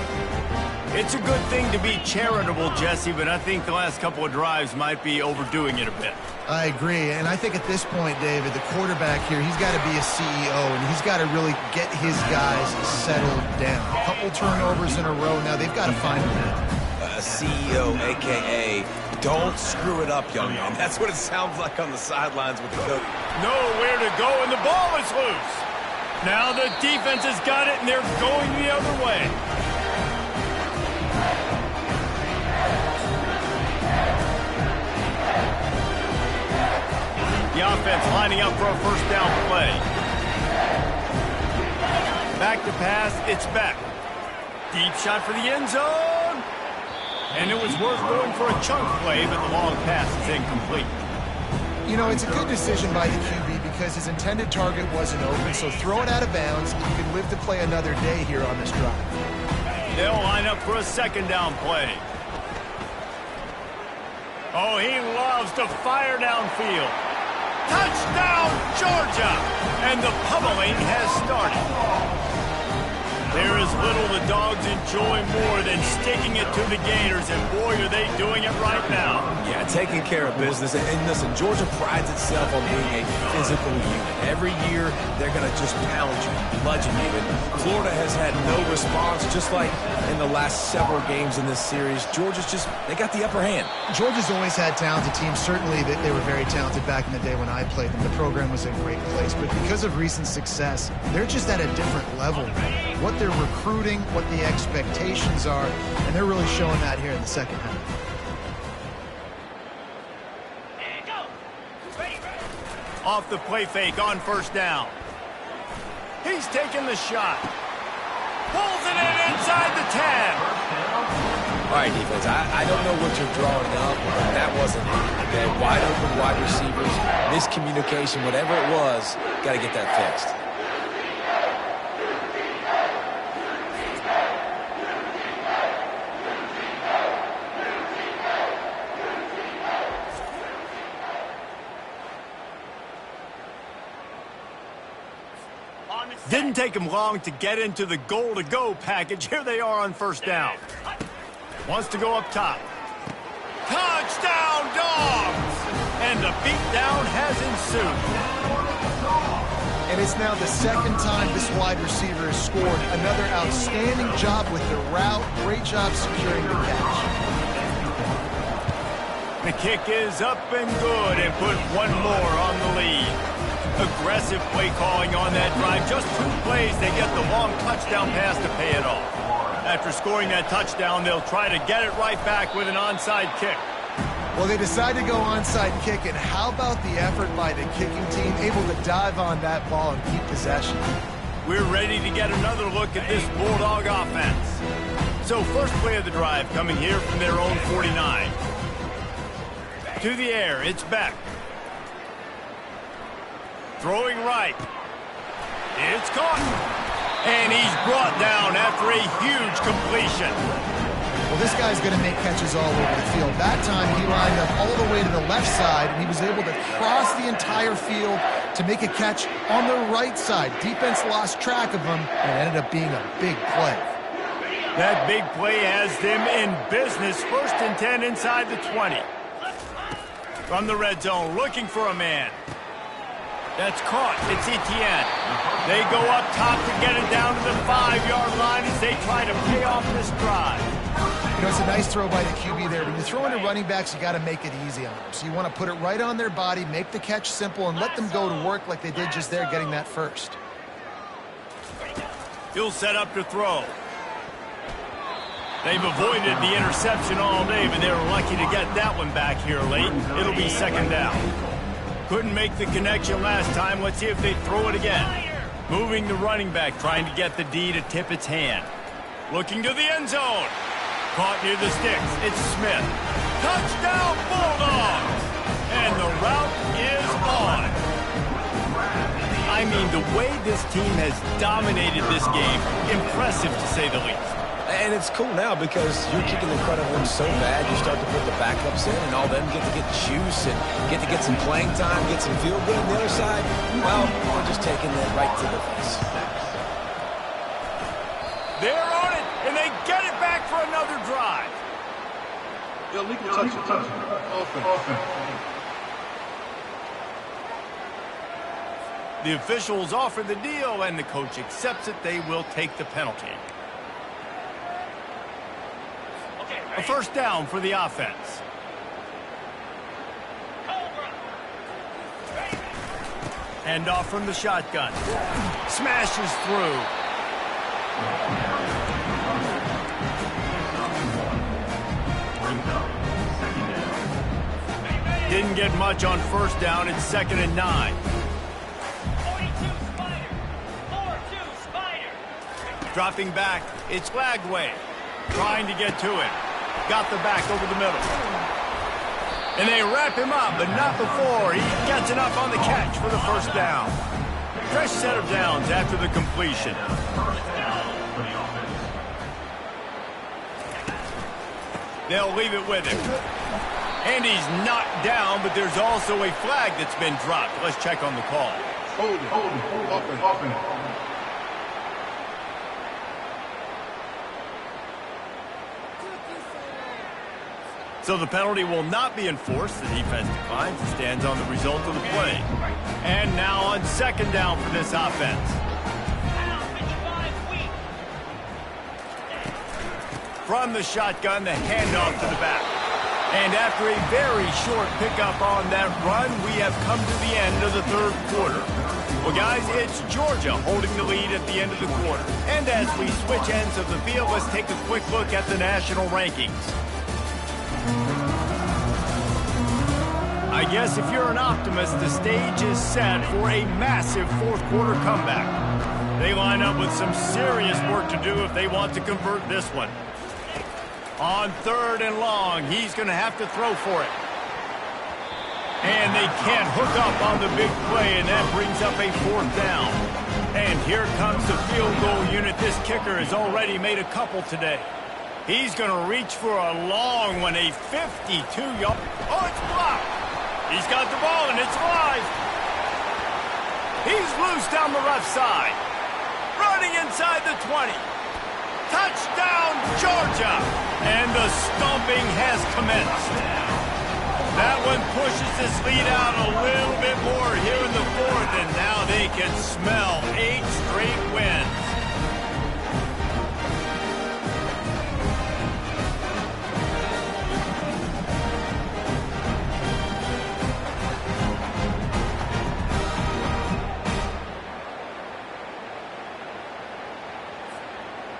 It's a good thing to be charitable, Jesse, but I think the last couple of drives might be overdoing it a bit. I agree, and I think at this point, David, the quarterback here, he's got to be a CEO, and he's got to really get his guys settled down. A couple turnovers in a row. Now they've got to find him now. A CEO, a.k.a. don't screw it up, young man. That's what it sounds like on the sidelines with the coach. Nowhere to go, and the ball is loose. Now the defense has got it, and they're going the other way. The offense lining up for a first down play. Back to pass, it's Beck. Deep shot for the end zone. And it was worth going for a chunk play, but the long pass is incomplete. You know, it's a good decision by the QB because his intended target wasn't open, so throw it out of bounds. You can live to play another day here on this drive. They'll line up for a second down play. Oh, he loves to fire downfield. Touchdown, Georgia! And the pummeling has started. There is little the Dogs enjoy more than sticking it to the Gators, and boy, are they doing it right now. Yeah, taking care of business. And listen, Georgia prides itself on being a physical unit. Every year, they're going to just pound you, bludgeon you. And Florida has had no response, just like in the last several games in this series. Georgia's just, they got the upper hand. Georgia's always had talented teams. Certainly, they were very talented back in the day when I played them. The program was in a great place. But because of recent success, they're just at a different level. What they're recruiting, what the expectations are, and they're really showing that here in the second half. Off the play fake on first down. He's taking the shot. Pulls it in inside the 10. All right, defense, I don't know what you're drawing up, but that wasn't it. Okay, wide open wide receivers, miscommunication, whatever it was, got to get that fixed. Didn't take him long to get into the goal-to-go package. Here they are on first down. Wants to go up top. Touchdown, Dogs! And the beatdown has ensued. And it's now the second time this wide receiver has scored. Another outstanding job with the route. Great job securing the catch. The kick is up and good, and put one more on the lead. Aggressive play calling on that drive. Just 2 plays, they get the long touchdown pass to pay it off. After scoring that touchdown, they'll try to get it right back with an onside kick. Well, they decide to go onside kick, and how about the effort by the kicking team, able to dive on that ball and keep possession. We're ready to get another look at this Bulldog offense. So first play of the drive coming here from their own 49. To the air, it's Beck. Throwing right. It's caught. And he's brought down after a huge completion. Well, this guy's going to make catches all over the field. That time, he lined up all the way to the left side, and he was able to cross the entire field to make a catch on the right side. Defense lost track of him, and it ended up being a big play. That big play has them in business. 1st and 10 inside the 20. From the red zone, looking for a man. That's caught. It's Etienne. They go up top to get it down to the 5-yard line as they try to pay off this drive. You know, it's a nice throw by the QB there. When you throw into running backs, you got to make it easy on them. So you want to put it right on their body, make the catch simple, and let them go to work like they did just there, getting that first. He'll set up to throw. They've avoided the interception all day, but they were lucky to get that one back here late. It'll be 2nd down. Couldn't make the connection last time. Let's see if they throw it again. Moving the running back, trying to get the D to tip its hand. Looking to the end zone. Caught near the sticks. It's Smith. Touchdown, Bulldogs! And the route is on. I mean, the way this team has dominated this game, impressive to say the least. And it's cool now because you're kicking the crud out of them so bad, you start to put the backups in, and all them get to get juice and get to get some playing time, get some feel good on the other side. Well, we're just taking that right to the face. They're on it, and they get it back for another drive. Illegal touch. Offense. The officials offer the deal, and the coach accepts it. They will take the penalty. A 1st down for the offense. Hand off from the shotgun. Smashes through. Didn't get much on 1st down. It's 2nd and 9. 42 Spider. 4-2 Spider. Dropping back. It's Lagway. Trying to get to it. Got the back over the middle. And they wrap him up, but not before he gets enough on the catch for the 1st down. Fresh set of downs after the completion. They'll leave it with him. And he's knocked down, but there's also a flag that's been dropped. Let's check on the call. Hold it. Offense. So the penalty will not be enforced. The defense declines and stands on the result of the play. And now on 2nd down for this offense. From the shotgun, the handoff to the back. And after a very short pickup on that run, we have come to the end of the 3rd quarter. Well, guys, it's Georgia holding the lead at the end of the quarter. And as we switch ends of the field, let's take a quick look at the national rankings. I guess if you're an optimist, the stage is set for a massive 4th quarter comeback. They line up with some serious work to do if they want to convert this one. On 3rd and long, he's going to have to throw for it. And they can't hook up on the big play, and that brings up a 4th down. And here comes the field goal unit. This kicker has already made a couple today. He's going to reach for a long one, a 52-yard. Oh, it's blocked. He's got the ball, and it's live. He's loose down the left side. Running inside the 20. Touchdown, Georgia. And the stomping has commenced. That one pushes this lead out a little bit more here in the 4th, and now they can smell 8 straight wins.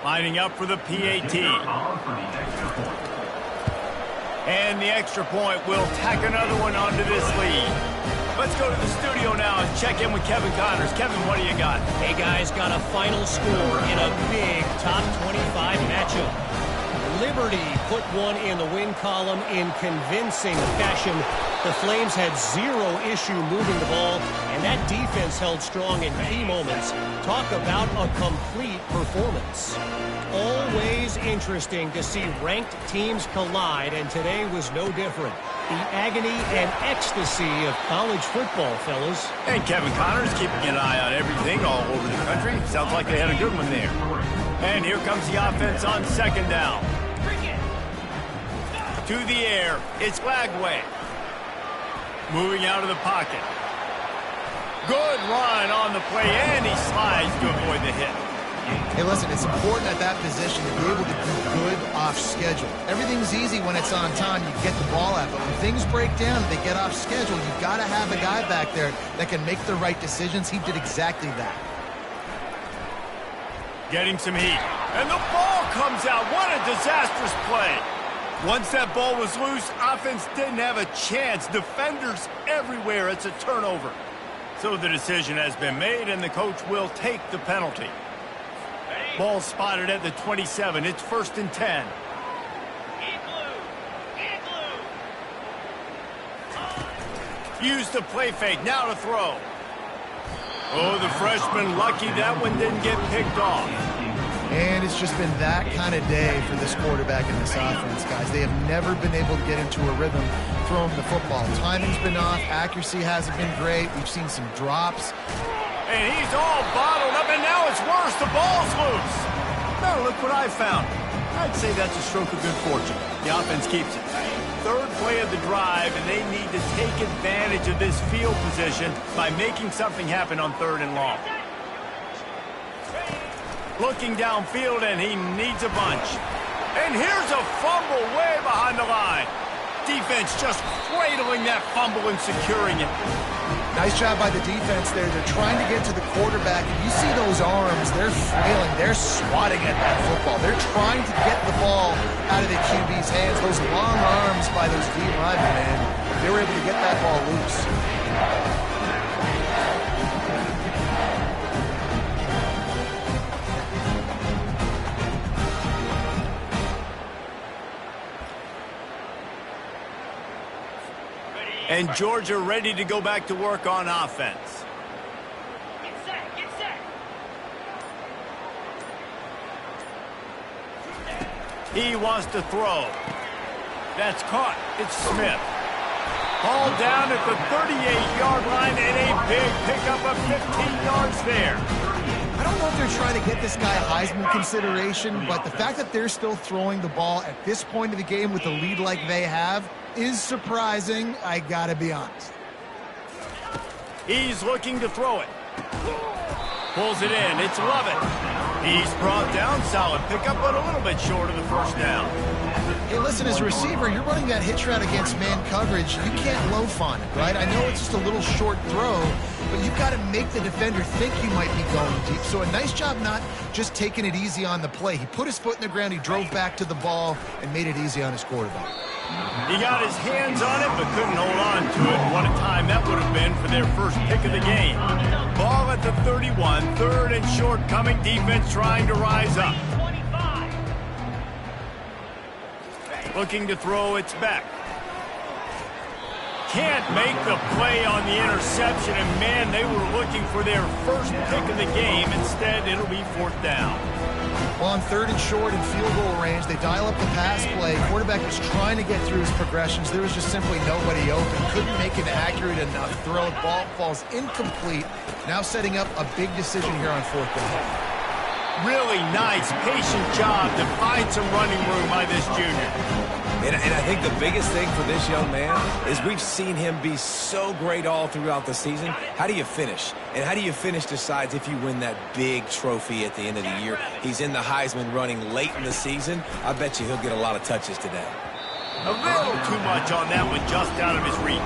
Lining up for the PAT. And the extra point will tack another one onto this lead. Let's go to the studio now and check in with Kevin Connors. Kevin, what do you got? Hey, guys, got a final score in a big top 25 matchup. Liberty put one in the win column in convincing fashion The Flames had zero issue moving the ball, and that defense held strong in key moments. Talk about a complete performance. Always interesting to see ranked teams collide, and today was no different. The agony and ecstasy of college football, fellas. And Kevin Connors keeping an eye on everything all over the country. Sounds like they had a good one there. And here comes the offense on second down. To the air, it's Lagway. Moving out of the pocket. Good run on the play, and he slides to avoid the hit. Hey, listen, it's important at that position to be able to do good off schedule. Everything's easy when it's on time. You get the ball out, but when things break down and they get off schedule, you've got to have a guy back there that can make the right decisions. He did exactly that. Getting some heat. And the ball comes out. What a disastrous play. Once that ball was loose, offense didn't have a chance. Defenders everywhere. It's a turnover. So the decision has been made, and the coach will take the penalty. Ball spotted at the 27. It's 1st and 10. Use the play fake. Now to throw. Oh, the freshman lucky that one didn't get picked off. And it's just been that kind of day for this quarterback in this offense, guys. They have never been able to get into a rhythm throwing the football. Timing's been off. Accuracy hasn't been great. We've seen some drops. And he's all bottled up, and now it's worse. The ball's loose. Now look what I found. I'd say that's a stroke of good fortune. The offense keeps it. Third play of the drive, and they need to take advantage of this field position by making something happen on 3rd and long. Looking downfield, and he needs a bunch. And here's a fumble way behind the line. Defense just cradling that fumble and securing it. Nice job by the defense there. They're trying to get to the quarterback. And you see those arms, they're flailing. They're swatting at that football. They're trying to get the ball out of the QB's hands. Those long arms by those D linemen, man, they were able to get that ball loose. And Georgia ready to go back to work on offense. Get set, get set. He wants to throw. That's caught. It's Smith. Ball down at the 38-yard line, and a big pickup of 15 yards there. I don't know if they're trying to get this guy Heisman consideration, but the fact that they're still throwing the ball at this point of the game with the lead like they have is surprising, I gotta be honest. He's looking to throw it. Pulls it in. It's Lovett. He's brought down. Solid pickup, but a little bit short of the first down. Hey, listen, as a receiver, you're running that hitch route against man coverage. You can't loaf on it, right? I know it's just a little short throw, but you've got to make the defender think you might be going deep. So a nice job not just taking it easy on the play. He put his foot in the ground, he drove back to the ball, and made it easy on his quarterback. He got his hands on it, but couldn't hold on to it. What a time that would have been for their first pick of the game. Ball at the 31, 3rd and short coming. Defense trying to rise up. 25. Looking to throw, it's Beck. Can't make the play on the interception, and man, they were looking for their first pick of the game. Instead, it'll be 4th down. Well, on 3rd and short and field goal range, they dial up the pass play. Quarterback was trying to get through his progressions. There was just simply nobody open. Couldn't make an accurate enough throw. The ball falls incomplete. Now setting up a big decision here on 4th down. Really nice, patient job to find some running room by this junior. And I think the biggest thing for this young man is we've seen him be so great all throughout the season. How do you finish? And how do you finish decides if you win that big trophy at the end of the year. He's in the Heisman running late in the season. I bet you he'll get a lot of touches today. A little too much on that one, just out of his reach.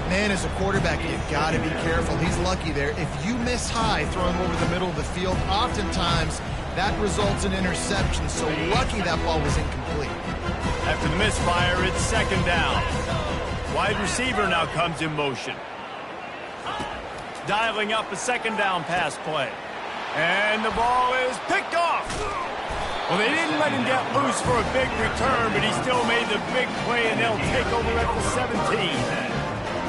Man, as a quarterback, you've got to be careful. He's lucky there. If you miss high throwing over the middle of the field, oftentimes that results in interception. So lucky that ball was incomplete. After the misfire, it's 2nd down. Wide receiver now comes in motion. Dialing up a 2nd down pass play. And the ball is picked off. Well, they didn't let him get loose for a big return, but he still made the big play, and they'll take over at the 17.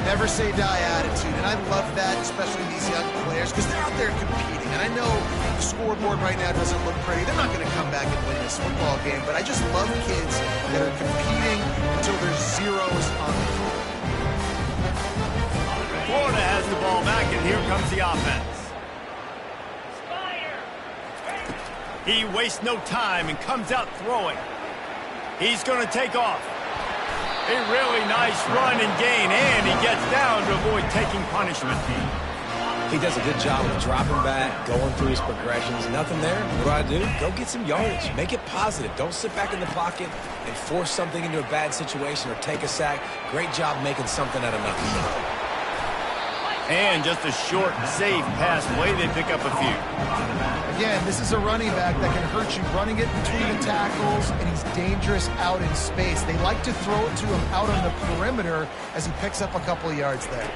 Never say die attitude, and I love that, especially these young players, because they're out there competing. And I know the scoreboard right now doesn't look pretty. They're not going to come back and win this football game, but I just love kids that are competing until there's zeros on the field. Florida has the ball back, and here comes the offense. He wastes no time and comes out throwing. He's going to take off. A really nice run and gain, and he gets down to avoid taking punishment. He does a good job of dropping back, going through his progressions. Nothing there. What do? Go get some yardage. Make it positive. Don't sit back in the pocket and force something into a bad situation or take a sack. Great job making something out of nothing. And just a short, safe pass play. They pick up a few. Again, this is a running back that can hurt you running it between the tackles, and he's dangerous out in space. They like to throw it to him out on the perimeter as he picks up a couple of yards there.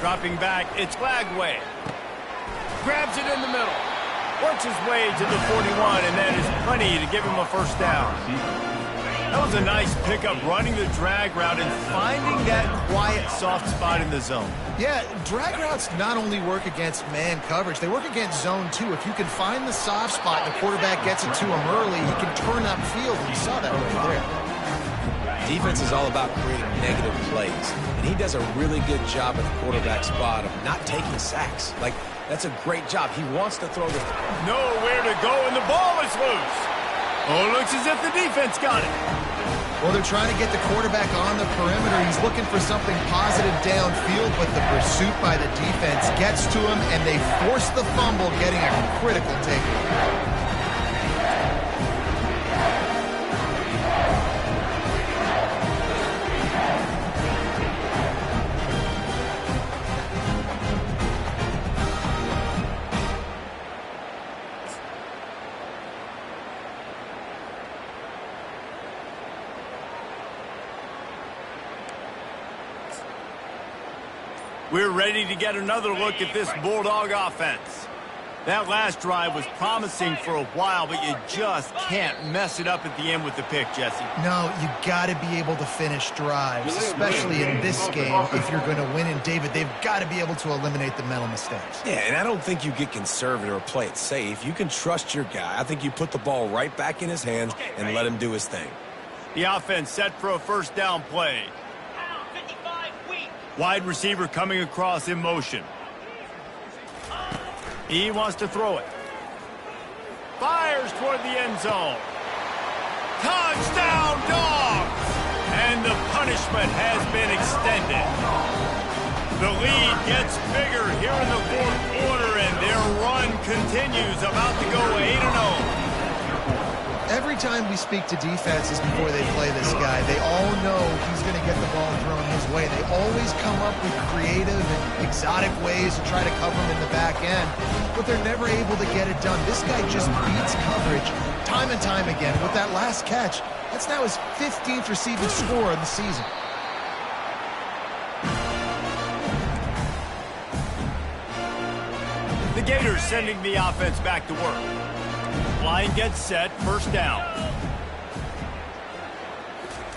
Dropping back, it's Glagway. Grabs it in the middle. Works his way to the 41, and that is plenty to give him a first down. That was a nice pickup, running the drag route and finding that quiet, soft spot in the zone. Yeah, drag routes not only work against man coverage, they work against zone too. If you can find the soft spot and the quarterback gets it to him early, he can turn upfield. You saw that right there. Defense is all about creating negative plays, and he does a really good job at the quarterback spot of not taking sacks. Like, that's a great job. He wants to throw the... Nowhere to go, and the ball is loose. Oh, it looks as if the defense got it. Well, they're trying to get the quarterback on the perimeter. He's looking for something positive downfield, but the pursuit by the defense gets to him, and they force the fumble, getting a critical takeaway. We're ready to get another look at this Bulldog offense. That last drive was promising for a while, but you just can't mess it up at the end with the pick, Jesse. No, you got to be able to finish drives, especially in this game. If you're going to win in David, they've got to be able to eliminate the mental mistakes. Yeah, and I don't think you get conservative or play it safe. You can trust your guy. I think you put the ball right back in his hands and let him do his thing. The offense set for a first down play. Wide receiver coming across in motion. He wants to throw it. Fires toward the end zone. Touchdown, Dogs! And the punishment has been extended. The lead gets bigger here in the fourth quarter, and their run continues, about to go 8-0. Every time we speak to defenses before they play this guy, they all know he's going to get the ball thrown his way. They always come up with creative and exotic ways to try to cover him in the back end, but they're never able to get it done. This guy just beats coverage time and time again. With that last catch, that's now his 15th receiving score of the season. The Gators sending the offense back to work. Line gets set, first down.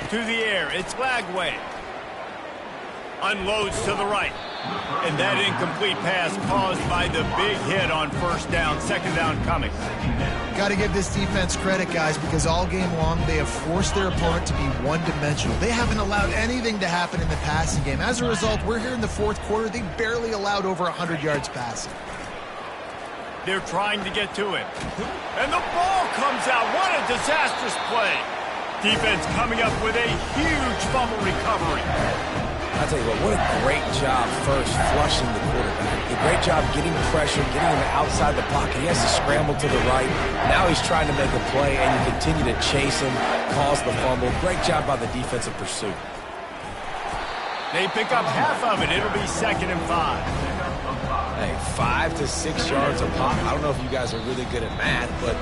To the air, it's Glagway. Unloads to the right. And that incomplete pass caused by the big hit on first down, second down coming. Got to give this defense credit, guys, because all game long they have forced their opponent to be one-dimensional. They haven't allowed anything to happen in the passing game. As a result, we're here in the fourth quarter. They barely allowed over 100 yards passing. They're trying to get to it. And the ball comes out. What a disastrous play. Defense coming up with a huge fumble recovery. I'll tell you what a great job first flushing the quarterback. A great job getting pressure, getting him outside the pocket. He has to scramble to the right. Now he's trying to make a play, and you continue to chase him, cause the fumble. Great job by the defensive pursuit. They pick up half of it. It'll be 2nd and 5. Hey, 5 to 6 yards a pop. I don't know if you guys are really good at math, but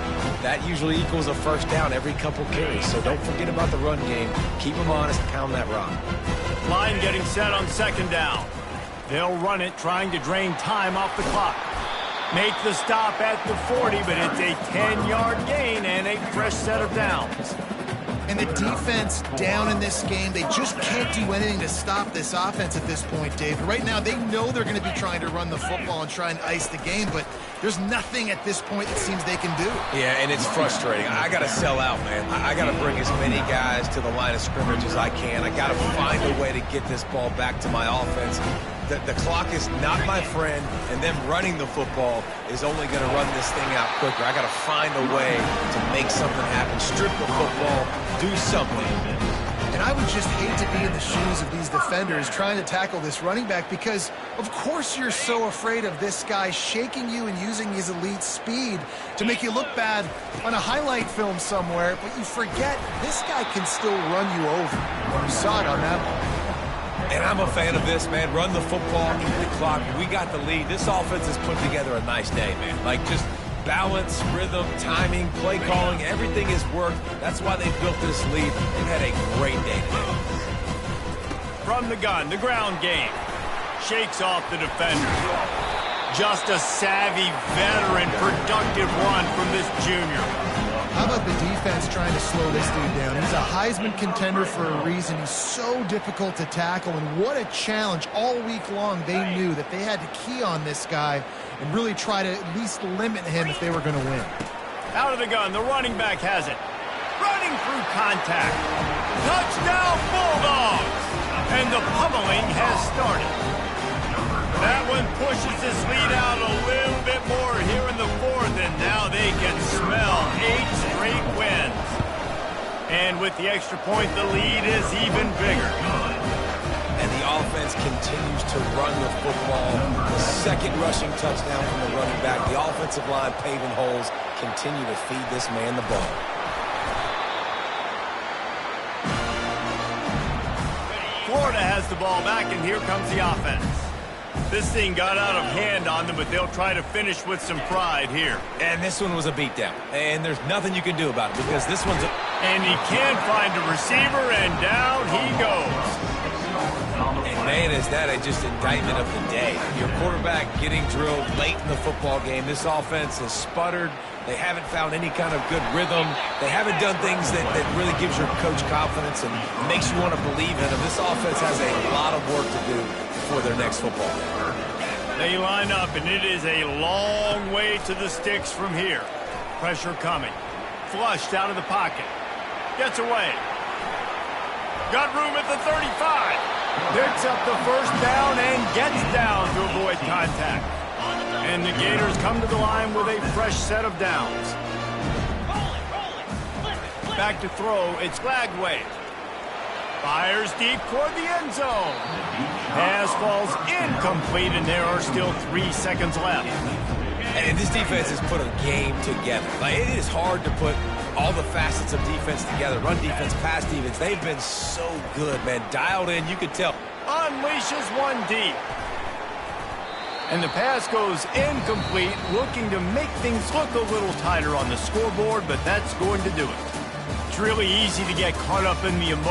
that usually equals a first down every couple carries. So don't forget about the run game. Keep them honest, pound that rock. Line getting set on second down. They'll run it, trying to drain time off the clock. Make the stop at the 40, but it's a 10-yard gain and a fresh set of downs. And the defense down in this game, they just can't do anything to stop this offense at this point, David. Right now, they know they're going to be trying to run the football and try and ice the game, but there's nothing at this point that seems they can do. Yeah, and it's frustrating. I got to sell out, man. I got to bring as many guys to the line of scrimmage as I can. I got to find a way to get this ball back to my offense. The clock is not my friend, and them running the football is only going to run this thing out quicker. I got to find a way to make something happen, strip the football, do something. And I would just hate to be in the shoes of these defenders trying to tackle this running back because, of course, you're so afraid of this guy shaking you and using his elite speed to make you look bad on a highlight film somewhere, but you forget this guy can still run you over. You saw it on that one. And I'm a fan of this, man. Run the football, eat the clock. We got the lead. This offense has put together a nice day, man. Like, just balance, rhythm, timing, play calling, everything has worked. That's why they built this lead. They've had a great day today. From the gun, the ground game. Shakes off the defender. Just a savvy, veteran, productive run from this junior. How about the defense trying to slow this dude down? He's a Heisman contender for a reason. He's so difficult to tackle, and what a challenge. All week long, they knew that they had to key on this guy and really try to at least limit him if they were going to win. Out of the gun, the running back has it. Running through contact. Touchdown, Bulldogs! And the pummeling has started. That one pushes this lead out a little bit more here in the fourth, and now they can smell 8 straight wins. And with the extra point, the lead is even bigger. And the offense continues to run the football. The second rushing touchdown from the running back. The offensive line paving holes. Continue to feed this man the ball. Florida has the ball back, and here comes the offense. This thing got out of hand on them, but they'll try to finish with some pride here. And this one was a beatdown. And there's nothing you can do about it because this one's And he can't find a receiver, and down he goes. And man, is that just indictment of the day. Your quarterback getting drilled late in the football game. This offense has sputtered. They haven't found any kind of good rhythm. They haven't done things that really gives your coach confidence and makes you want to believe in them. This offense has a lot of work to do for their next football game. They line up, and it is a long way to the sticks from here. Pressure coming. Flushed out of the pocket. Gets away. Got room at the 35. Picks up the first down and gets down to avoid contact. And the Gators come to the line with a fresh set of downs. Back to throw. It's Lagway. Fires deep toward the end zone. Pass falls incomplete, and there are still 3 seconds left. And this defense has put a game together. Like, it is hard to put all the facets of defense together. Run defense, pass defense. They've been so good, man. Dialed in, you could tell. Unleashes one deep. And the pass goes incomplete, looking to make things look a little tighter on the scoreboard, but that's going to do it. It's really easy to get caught up in the emotion.